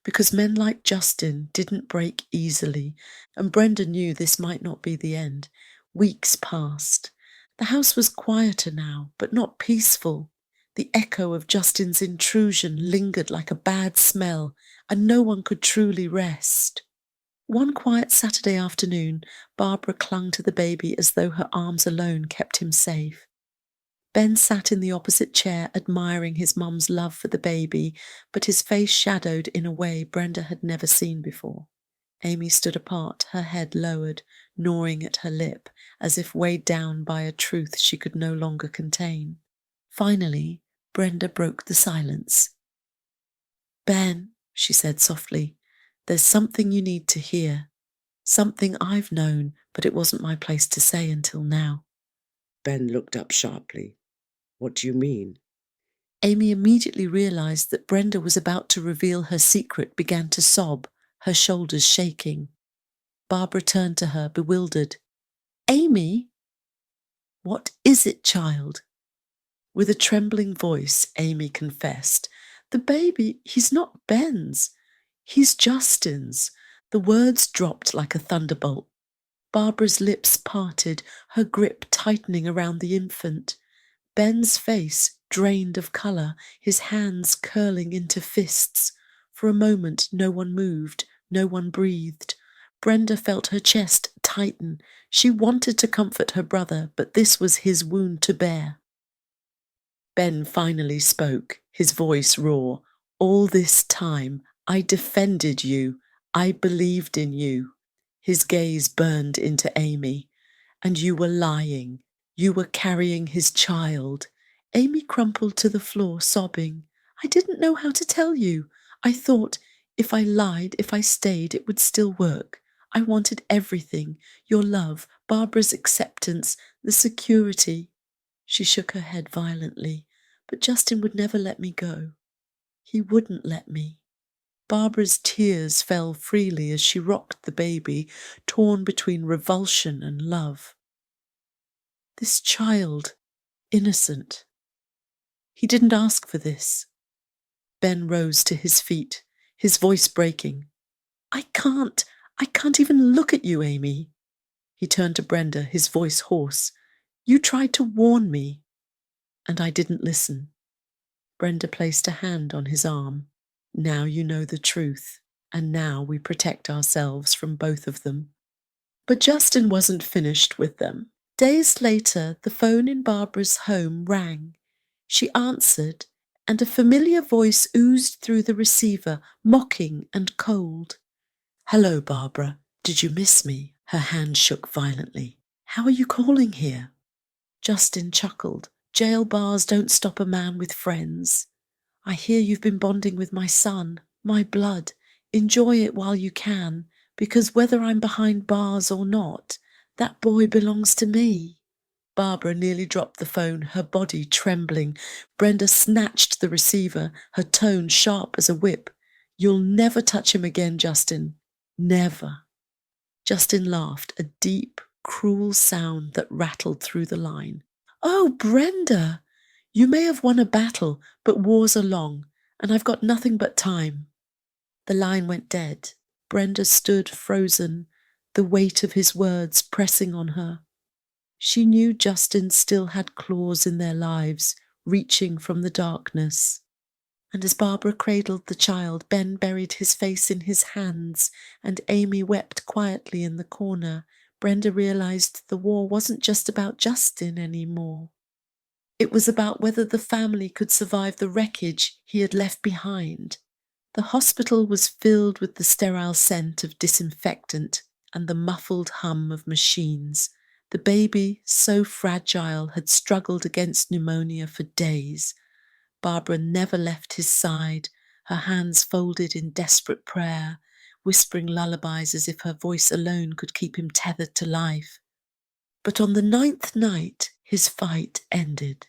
Because men like Justin didn't break easily, and Brenda knew this might not be the end. Weeks passed. The house was quieter now, but not peaceful. The echo of Justin's intrusion lingered like a bad smell, and no one could truly rest. One quiet Saturday afternoon, Barbara clung to the baby as though her arms alone kept him safe. Ben sat in the opposite chair, admiring his mum's love for the baby, but his face shadowed in a way Brenda had never seen before. Amy stood apart, her head lowered, gnawing at her lip, as if weighed down by a truth she could no longer contain. Finally, Brenda broke the silence. "Ben," she said softly, "there's something you need to hear. Something I've known, but it wasn't my place to say until now." Ben looked up sharply. "What do you mean?" Amy immediately realized that Brenda was about to reveal her secret, began to sob, her shoulders shaking. Barbara turned to her, bewildered. "Amy?" "What is it, child?" With a trembling voice, Amy confessed, "The baby, he's not Ben's. He's Justin's." The words dropped like a thunderbolt. Barbara's lips parted, her grip tightening around the infant. Ben's face drained of colour, his hands curling into fists. For a moment no one moved, no one breathed. Brenda felt her chest tighten. She wanted to comfort her brother, but this was his wound to bear. Ben finally spoke, his voice raw. "All this time, I defended you. I believed in you." His gaze burned into Amy. "And you were lying. You were carrying his child." Amy crumpled to the floor, sobbing. "I didn't know how to tell you. I thought if I lied, if I stayed, it would still work. I wanted everything, your love, Barbara's acceptance, the security." She shook her head violently. "But Justin would never let me go. He wouldn't let me." Barbara's tears fell freely as she rocked the baby, torn between revulsion and love. This child, innocent. He didn't ask for this. Ben rose to his feet, his voice breaking. I can't even look at you, Amy." He turned to Brenda, his voice hoarse. "You tried to warn me, and I didn't listen." Brenda placed a hand on his arm. "Now you know the truth, and now we protect ourselves from both of them." But Justin wasn't finished with them. Days later, the phone in Barbara's home rang. She answered, and a familiar voice oozed through the receiver, mocking and cold. "Hello, Barbara. Did you miss me?" Her hand shook violently. "How are you calling here?" Justin chuckled. "Jail bars don't stop a man with friends. I hear you've been bonding with my son, my blood. Enjoy it while you can, because whether I'm behind bars or not, that boy belongs to me." Barbara nearly dropped the phone, her body trembling. Brenda snatched the receiver, her tone sharp as a whip. "You'll never touch him again, Justin. Never." Justin laughed, a deep, cruel sound that rattled through the line. "Oh, Brenda! You may have won a battle, but wars are long, and I've got nothing but time." The line went dead. Brenda stood frozen, the weight of his words pressing on her. She knew Justin still had claws in their lives, reaching from the darkness. And as Barbara cradled the child, Ben buried his face in his hands, and Amy wept quietly in the corner. Brenda realized the war wasn't just about Justin anymore. It was about whether the family could survive the wreckage he had left behind. The hospital was filled with the sterile scent of disinfectant and the muffled hum of machines. The baby, so fragile, had struggled against pneumonia for days. Barbara never left his side, her hands folded in desperate prayer, whispering lullabies as if her voice alone could keep him tethered to life. But on the 9th night, his fight ended.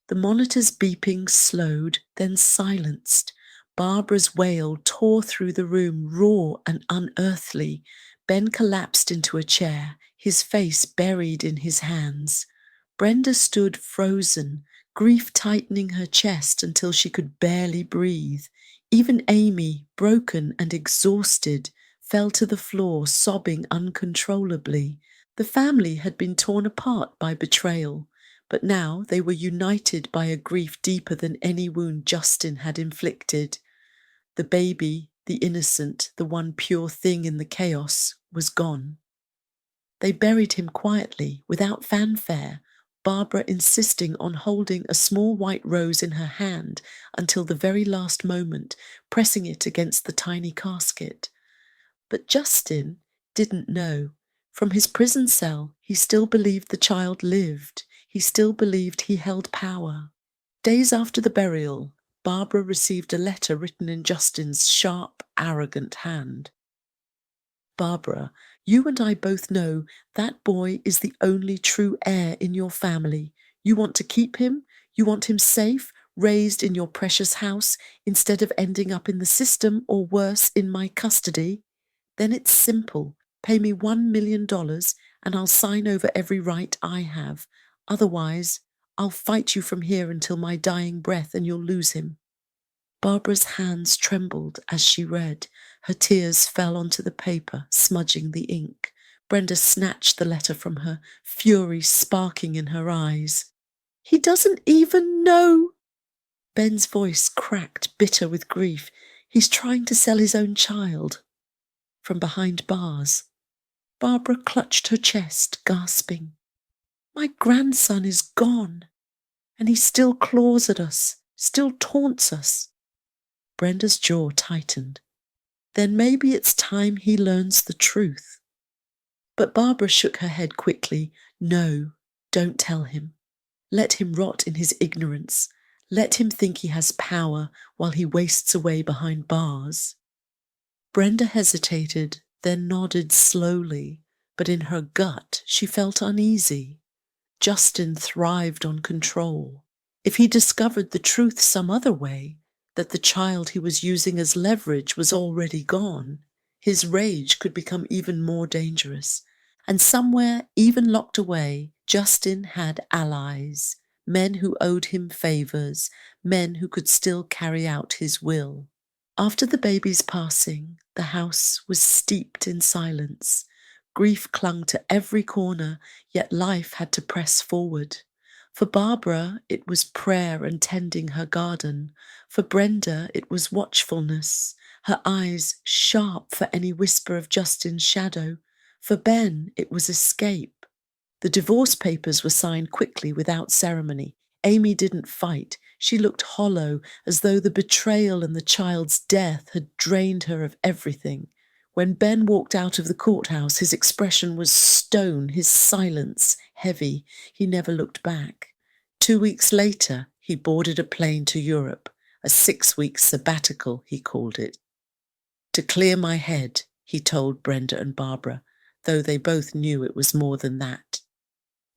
The monitor's beeping slowed, then silenced. Barbara's wail tore through the room, raw and unearthly. Ben collapsed into a chair, his face buried in his hands. Brenda stood frozen, grief tightening her chest until she could barely breathe. Even Amy, broken and exhausted, fell to the floor, sobbing uncontrollably. The family had been torn apart by betrayal, but now they were united by a grief deeper than any wound Justin had inflicted. The baby, the innocent, the one pure thing in the chaos, was gone. They buried him quietly, without fanfare. Barbara insisting on holding a small white rose in her hand until the very last moment, pressing it against the tiny casket. But Justin didn't know. From his prison cell, he still believed the child lived. He still believed he held power. Days after the burial, Barbara received a letter written in Justin's sharp, arrogant hand. Barbara, you and I both know that boy is the only true heir in your family. You want to keep him. You want him safe, raised in your precious house, instead of ending up in the system or worse, in my custody. Then it's simple. Pay me $1 million and I'll sign over every right I have. Otherwise, I'll fight you from here until my dying breath and you'll lose him. Barbara's hands trembled as she read. Her tears fell onto the paper, smudging the ink. Brenda snatched the letter from her, fury sparking in her eyes. He doesn't even know. Ben's voice cracked, bitter with grief. He's trying to sell his own child. From behind bars, Barbara clutched her chest, gasping. My grandson is gone, and he still claws at us, still taunts us. Brenda's jaw tightened. Then maybe it's time he learns the truth. But Barbara shook her head quickly. No, don't tell him. Let him rot in his ignorance. Let him think he has power while he wastes away behind bars. Brenda hesitated, then nodded slowly, but in her gut she felt uneasy. Justin thrived on control. If he discovered the truth some other way, that the child he was using as leverage was already gone, his rage could become even more dangerous. And somewhere, even locked away, Justin had allies, men who owed him favours, men who could still carry out his will. After the baby's passing, the house was steeped in silence. Grief clung to every corner, yet life had to press forward. For Barbara, it was prayer and tending her garden. For Brenda, it was watchfulness, her eyes sharp for any whisper of Justin's shadow. For Ben, it was escape. The divorce papers were signed quickly without ceremony. Amy didn't fight. She looked hollow, as though the betrayal and the child's death had drained her of everything. When Ben walked out of the courthouse, his expression was stone, his silence heavy. He never looked back. 2 weeks later, he boarded a plane to Europe, a 6-week sabbatical, he called it. To clear my head, he told Brenda and Barbara, though they both knew it was more than that.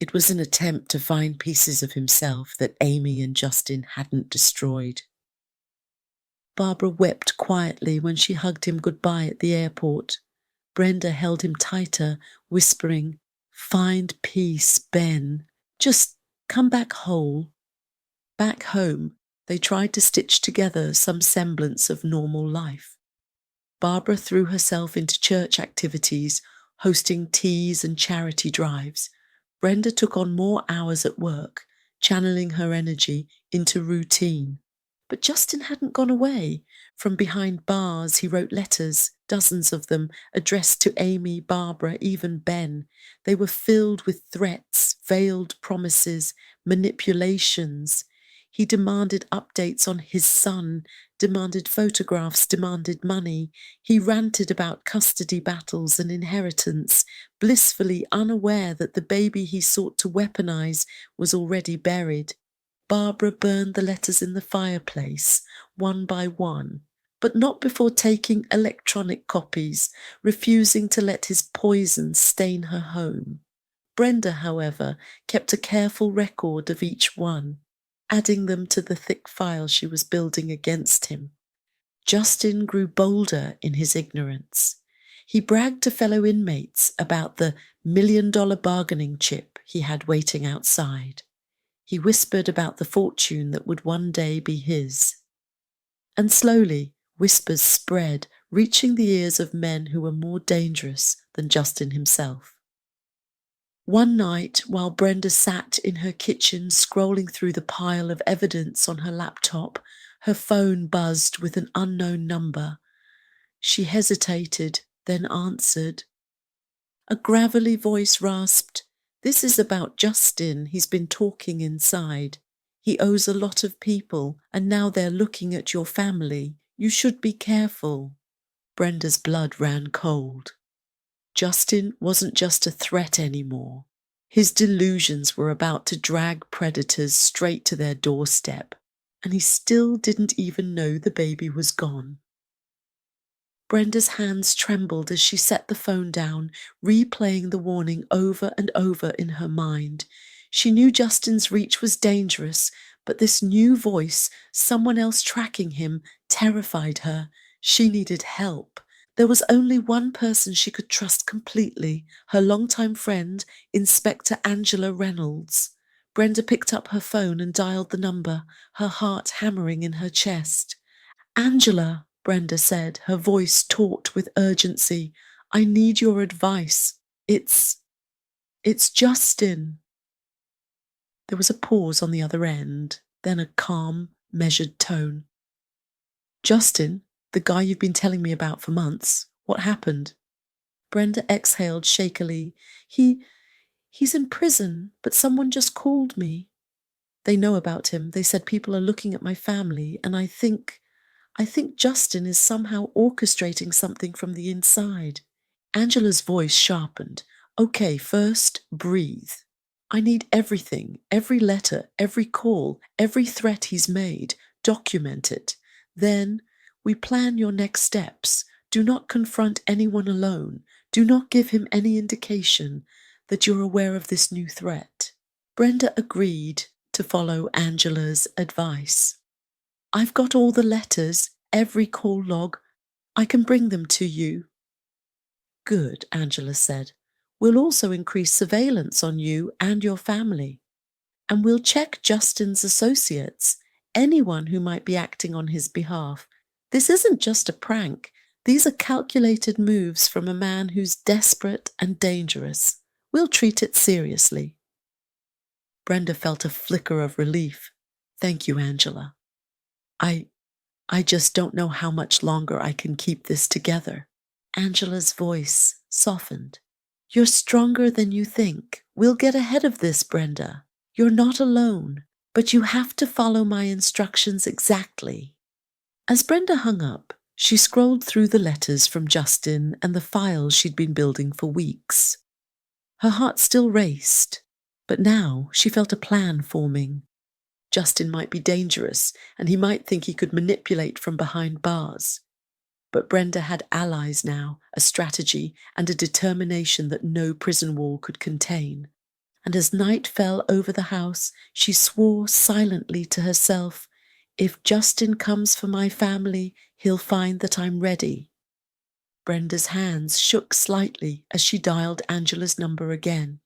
It was an attempt to find pieces of himself that Amy and Justin hadn't destroyed. Barbara wept quietly when she hugged him goodbye at the airport. Brenda held him tighter, whispering, "Find peace, Ben. Just come back whole." Back home, they tried to stitch together some semblance of normal life. Barbara threw herself into church activities, hosting teas and charity drives. Brenda took on more hours at work, channeling her energy into routine. But Justin hadn't gone away. From behind bars, he wrote letters, dozens of them, addressed to Amy, Barbara, even Ben. They were filled with threats, veiled promises, manipulations. He demanded updates on his son, demanded photographs, demanded money. He ranted about custody battles and inheritance, blissfully unaware that the baby he sought to weaponize was already buried. Barbara burned the letters in the fireplace, one by one, but not before taking electronic copies, refusing to let his poison stain her home. Brenda, however, kept a careful record of each one, adding them to the thick file she was building against him. Justin grew bolder in his ignorance. He bragged to fellow inmates about the $1 million bargaining chip he had waiting outside. He whispered about the fortune that would one day be his. And slowly, whispers spread, reaching the ears of men who were more dangerous than Justin himself. One night, while Brenda sat in her kitchen scrolling through the pile of evidence on her laptop, her phone buzzed with an unknown number. She hesitated, then answered. A gravelly voice rasped, This is about Justin. He's been talking inside. He owes a lot of people, and now they're looking at your family. You should be careful." Brenda's blood ran cold. Justin wasn't just a threat anymore. His delusions were about to drag predators straight to their doorstep, and he still didn't even know the baby was gone. Brenda's hands trembled as she set the phone down, replaying the warning over and over in her mind. She knew Justin's reach was dangerous, but this new voice, someone else tracking him, terrified her. She needed help. There was only one person she could trust completely, her longtime friend, Inspector Angela Reynolds. Brenda picked up her phone and dialed the number, her heart hammering in her chest. "Angela," Brenda said, her voice taut with urgency, "I need your advice. It's Justin." There was a pause on the other end, then a calm, measured tone. "Justin, the guy you've been telling me about for months, what happened?" Brenda exhaled shakily. He's in prison, but someone just called me. They know about him. They said people are looking at my family, and I think Justin is somehow orchestrating something from the inside." Angela's voice sharpened. "Okay, first, breathe. I need everything, every letter, every call, every threat he's made. Document it. Then we plan your next steps. Do not confront anyone alone. Do not give him any indication that you're aware of this new threat." Brenda agreed to follow Angela's advice. "I've got all the letters, every call log. I can bring them to you." "Good," Angela said. "We'll also increase surveillance on you and your family. And we'll check Justin's associates, anyone who might be acting on his behalf. This isn't just a prank. These are calculated moves from a man who's desperate and dangerous. We'll treat it seriously." Brenda felt a flicker of relief. "Thank you, Angela. I just don't know how much longer I can keep this together." Angela's voice softened. "You're stronger than you think. We'll get ahead of this, Brenda. You're not alone, but you have to follow my instructions exactly." As Brenda hung up, she scrolled through the letters from Justin and the files she'd been building for weeks. Her heart still raced, but now she felt a plan forming. Justin might be dangerous, and he might think he could manipulate from behind bars. But Brenda had allies now, a strategy, and a determination that no prison wall could contain. And as night fell over the house, she swore silently to herself, "If Justin comes for my family, he'll find that I'm ready." Brenda's hands shook slightly as she dialed Angela's number again.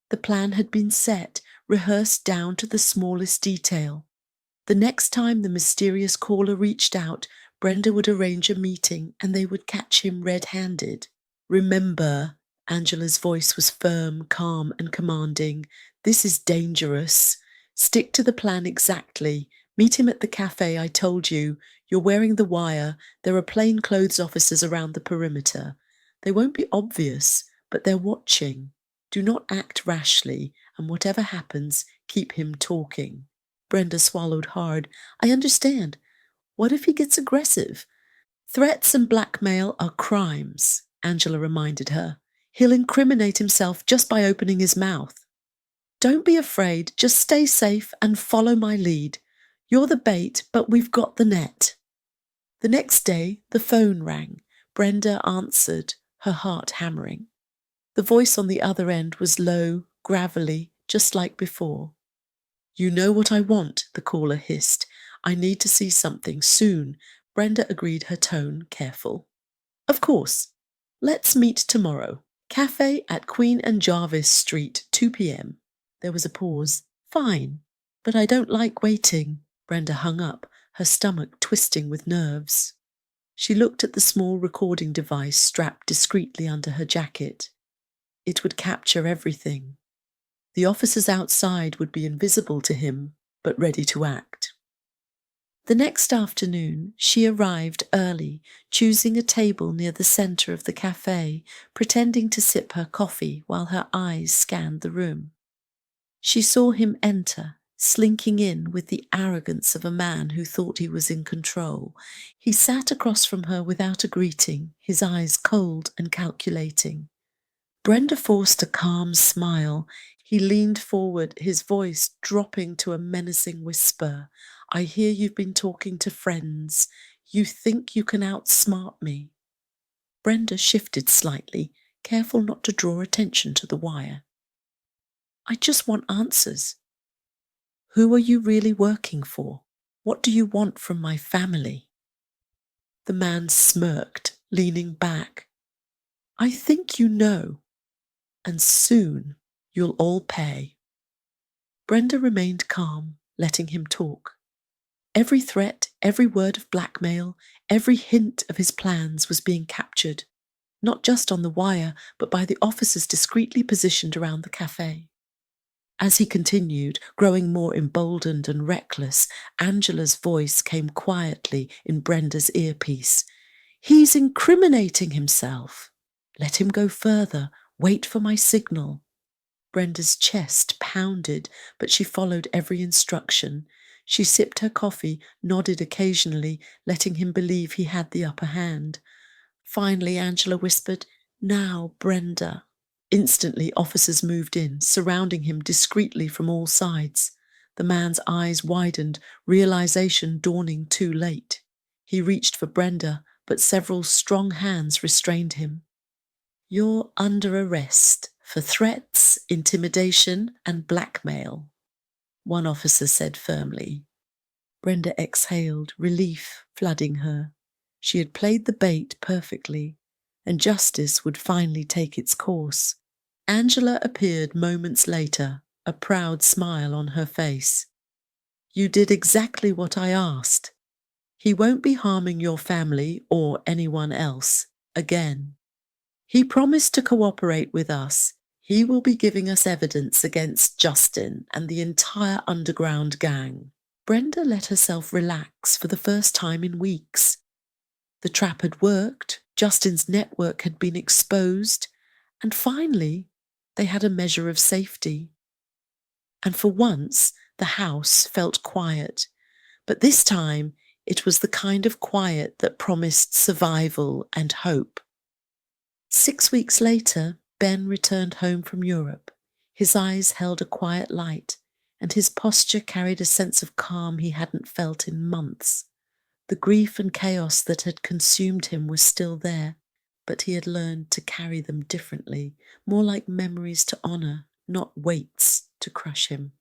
The plan had been set, rehearsed down to the smallest detail. The next time the mysterious caller reached out, Brenda would arrange a meeting and they would catch him red-handed. "Remember," Angela's voice was firm, calm, and commanding, "this is dangerous. Stick to the plan exactly. Meet him at the cafe I told you. You're wearing the wire. There are plainclothes officers around the perimeter. They won't be obvious, but they're watching. Do not act rashly, and whatever happens, keep him talking." Brenda swallowed hard. "I understand. What if he gets aggressive?" "Threats and blackmail are crimes," Angela reminded her. "He'll incriminate himself just by opening his mouth. Don't be afraid, just stay safe and follow my lead. You're the bait, but we've got the net." The next day, the phone rang. Brenda answered, her heart hammering. The voice on the other end was low, gravelly, just like before. "You know what I want," the caller hissed. "I need to see something soon." Brenda agreed, her tone careful. "Of course. Let's meet tomorrow. Cafe at Queen and Jarvis Street, 2 p.m. There was a pause. "Fine, but I don't like waiting." Brenda hung up, her stomach twisting with nerves. She looked at the small recording device strapped discreetly under her jacket. It would capture everything. The officers outside would be invisible to him, but ready to act. The next afternoon, she arrived early, choosing a table near the centre of the cafe, pretending to sip her coffee while her eyes scanned the room. She saw him enter, slinking in with the arrogance of a man who thought he was in control. He sat across from her without a greeting, his eyes cold and calculating. Brenda forced a calm smile. He leaned forward, his voice dropping to a menacing whisper. I hear you've been talking to friends. You think you can outsmart me. Brenda shifted slightly, careful not to draw attention to the wire. I just want answers. Who are you really working for? What do you want from my family? The man smirked, leaning back. I think you know, and soon you'll all pay. Brenda remained calm, letting him talk. Every threat, every word of blackmail, every hint of his plans was being captured, not just on the wire, but by the officers discreetly positioned around the cafe. As he continued, growing more emboldened and reckless, Angela's voice came quietly in Brenda's earpiece. He's incriminating himself. Let him go further. Wait for my signal. Brenda's chest pounded, but she followed every instruction. She sipped her coffee, nodded occasionally, letting him believe he had the upper hand. Finally, Angela whispered, Now, Brenda. Instantly, officers moved in, surrounding him discreetly from all sides. The man's eyes widened, realization dawning too late. He reached for Brenda, but several strong hands restrained him. You're under arrest for threats, intimidation, and blackmail, one officer said firmly. Brenda exhaled, relief flooding her. She had played the bait perfectly, and justice would finally take its course. Angela appeared moments later, a proud smile on her face. You did exactly what I asked. He won't be harming your family or anyone else again. He promised to cooperate with us. He will be giving us evidence against Justin and the entire underground gang. Brenda let herself relax for the first time in weeks. The trap had worked, Justin's network had been exposed, and finally, they had a measure of safety. And for once, the house felt quiet. But this time, it was the kind of quiet that promised survival and hope. 6 weeks later, Ben returned home from Europe. His eyes held a quiet light, and his posture carried a sense of calm he hadn't felt in months. The grief and chaos that had consumed him was still there, but he had learned to carry them differently, more like memories to honour, not weights to crush him.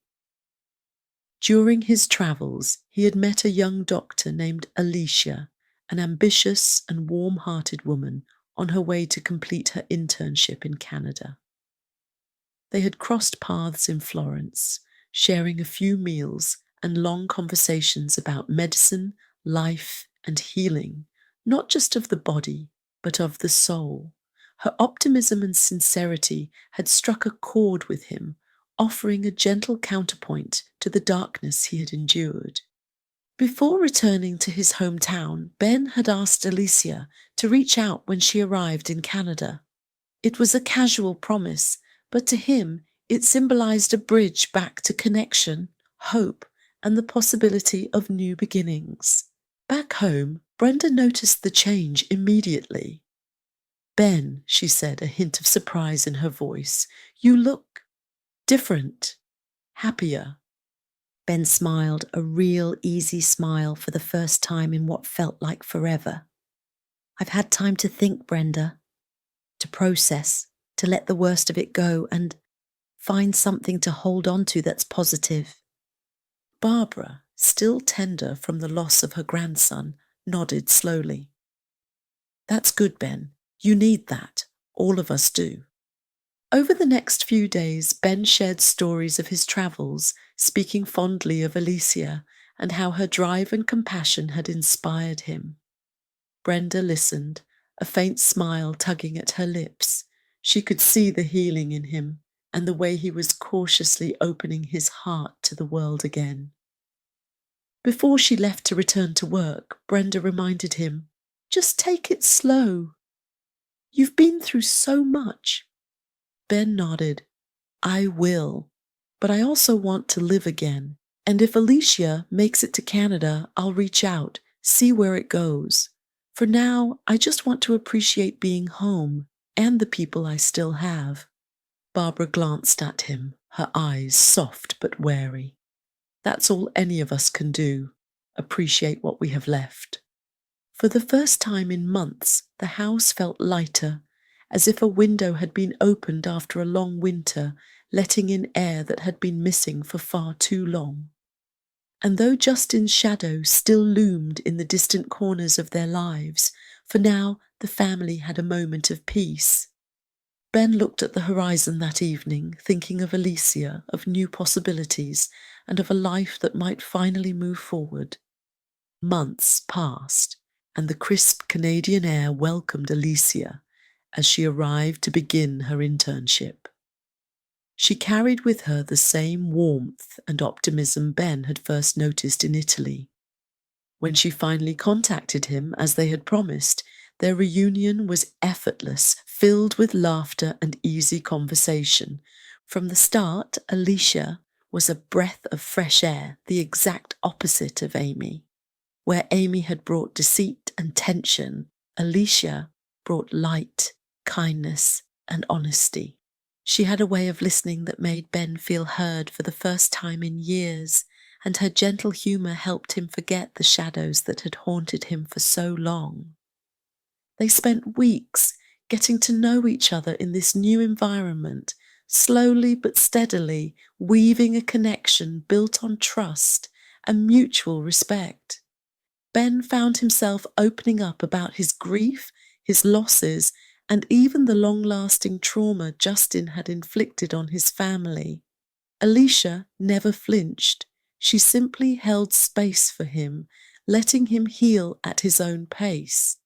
During his travels, he had met a young doctor named Alicia, an ambitious and warm-hearted woman on her way to complete her internship in Canada. They had crossed paths in Florence, sharing a few meals and long conversations about medicine, life, and healing, not just of the body, but of the soul. Her optimism and sincerity had struck a chord with him, offering a gentle counterpoint to the darkness he had endured. Before returning to his hometown, Ben had asked Alicia to reach out when she arrived in Canada. It was a casual promise, but to him it symbolized a bridge back to connection, hope, and the possibility of new beginnings. Back home, Brenda noticed the change immediately. Ben, she said, a hint of surprise in her voice, you look different, happier. Ben smiled, a real easy smile for the first time in what felt like forever. I've had time to think, Brenda, to process, to let the worst of it go and find something to hold on to that's positive. Barbara, still tender from the loss of her grandson, nodded slowly. That's good, Ben. You need that. All of us do. Over the next few days, Ben shared stories of his travels, speaking fondly of Alicia and how her drive and compassion had inspired him. Brenda listened, a faint smile tugging at her lips. She could see the healing in him and the way he was cautiously opening his heart to the world again. Before she left to return to work, Brenda reminded him, "Just take it slow. You've been through so much." Ben nodded. "I will. But I also want to live again. And if Alicia makes it to Canada, I'll reach out, see where it goes. For now, I just want to appreciate being home and the people I still have." Barbara glanced at him, her eyes soft but wary. That's all any of us can do, appreciate what we have left. For the first time in months, the house felt lighter, as if a window had been opened after a long winter, letting in air that had been missing for far too long. And though Justin's shadow still loomed in the distant corners of their lives, for now the family had a moment of peace. Ben looked at the horizon that evening, thinking of Alicia, of new possibilities, and of a life that might finally move forward. Months passed, and the crisp Canadian air welcomed Alicia as she arrived to begin her internship. She carried with her the same warmth and optimism Ben had first noticed in Italy. When she finally contacted him, as they had promised, their reunion was effortless, filled with laughter and easy conversation. From the start, Alicia was a breath of fresh air, the exact opposite of Amy. Where Amy had brought deceit and tension, Alicia brought light, kindness, and honesty. She had a way of listening that made Ben feel heard for the first time in years, and her gentle humour helped him forget the shadows that had haunted him for so long. They spent weeks getting to know each other in this new environment, slowly but steadily weaving a connection built on trust and mutual respect. Ben found himself opening up about his grief, his losses, and even the long-lasting trauma Justin had inflicted on his family. Alicia never flinched. She simply held space for him, letting him heal at his own pace.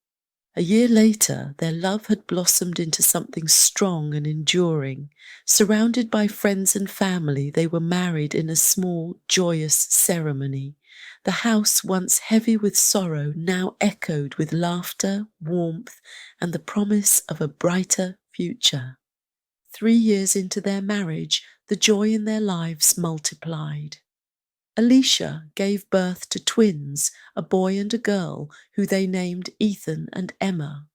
A year later, their love had blossomed into something strong and enduring. Surrounded by friends and family, they were married in a small, joyous ceremony. The house, once heavy with sorrow, now echoed with laughter, warmth, and the promise of a brighter future. 3 years into their marriage, the joy in their lives multiplied. Alicia gave birth to twins, a boy and a girl, who they named Ethan and Emma.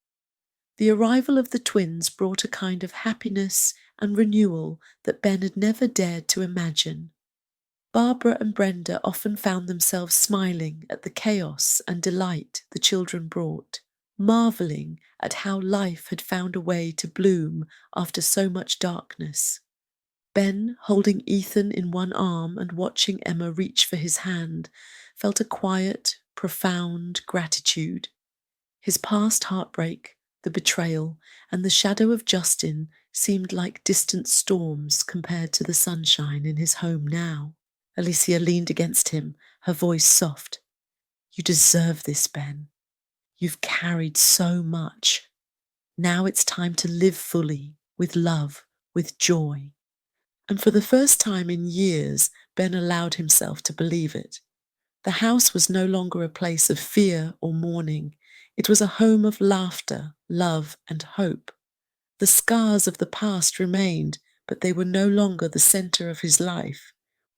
The arrival of the twins brought a kind of happiness and renewal that Ben had never dared to imagine. Barbara and Brenda often found themselves smiling at the chaos and delight the children brought, marvelling at how life had found a way to bloom after so much darkness. Ben, holding Ethan in one arm and watching Emma reach for his hand, felt a quiet, profound gratitude. His past heartbreak, the betrayal, and the shadow of Justin seemed like distant storms compared to the sunshine in his home now. Alicia leaned against him, her voice soft. "You deserve this, Ben. You've carried so much. Now it's time to live fully, with love, with joy." And for the first time in years, Ben allowed himself to believe it. The house was no longer a place of fear or mourning. It was a home of laughter, love, and hope. The scars of the past remained, but they were no longer the centre of his life.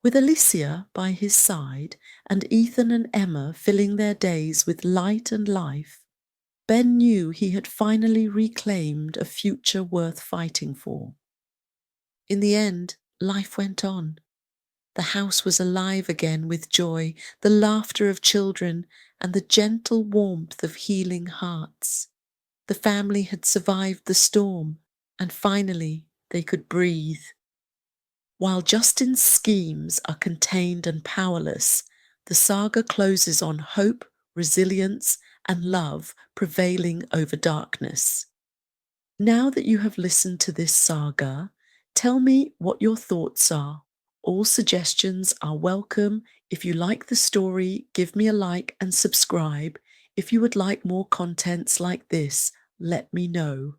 With Alicia by his side and Ethan and Emma filling their days with light and life, Ben knew he had finally reclaimed a future worth fighting for. In the end, life went on. The house was alive again with joy, the laughter of children, and the gentle warmth of healing hearts. The family had survived the storm, and finally they could breathe. While Justin's schemes are contained and powerless, the saga closes on hope, resilience, and love prevailing over darkness. Now that you have listened to this saga, tell me what your thoughts are. All suggestions are welcome. If you like the story, give me a like and subscribe. If you would like more contents like this, let me know.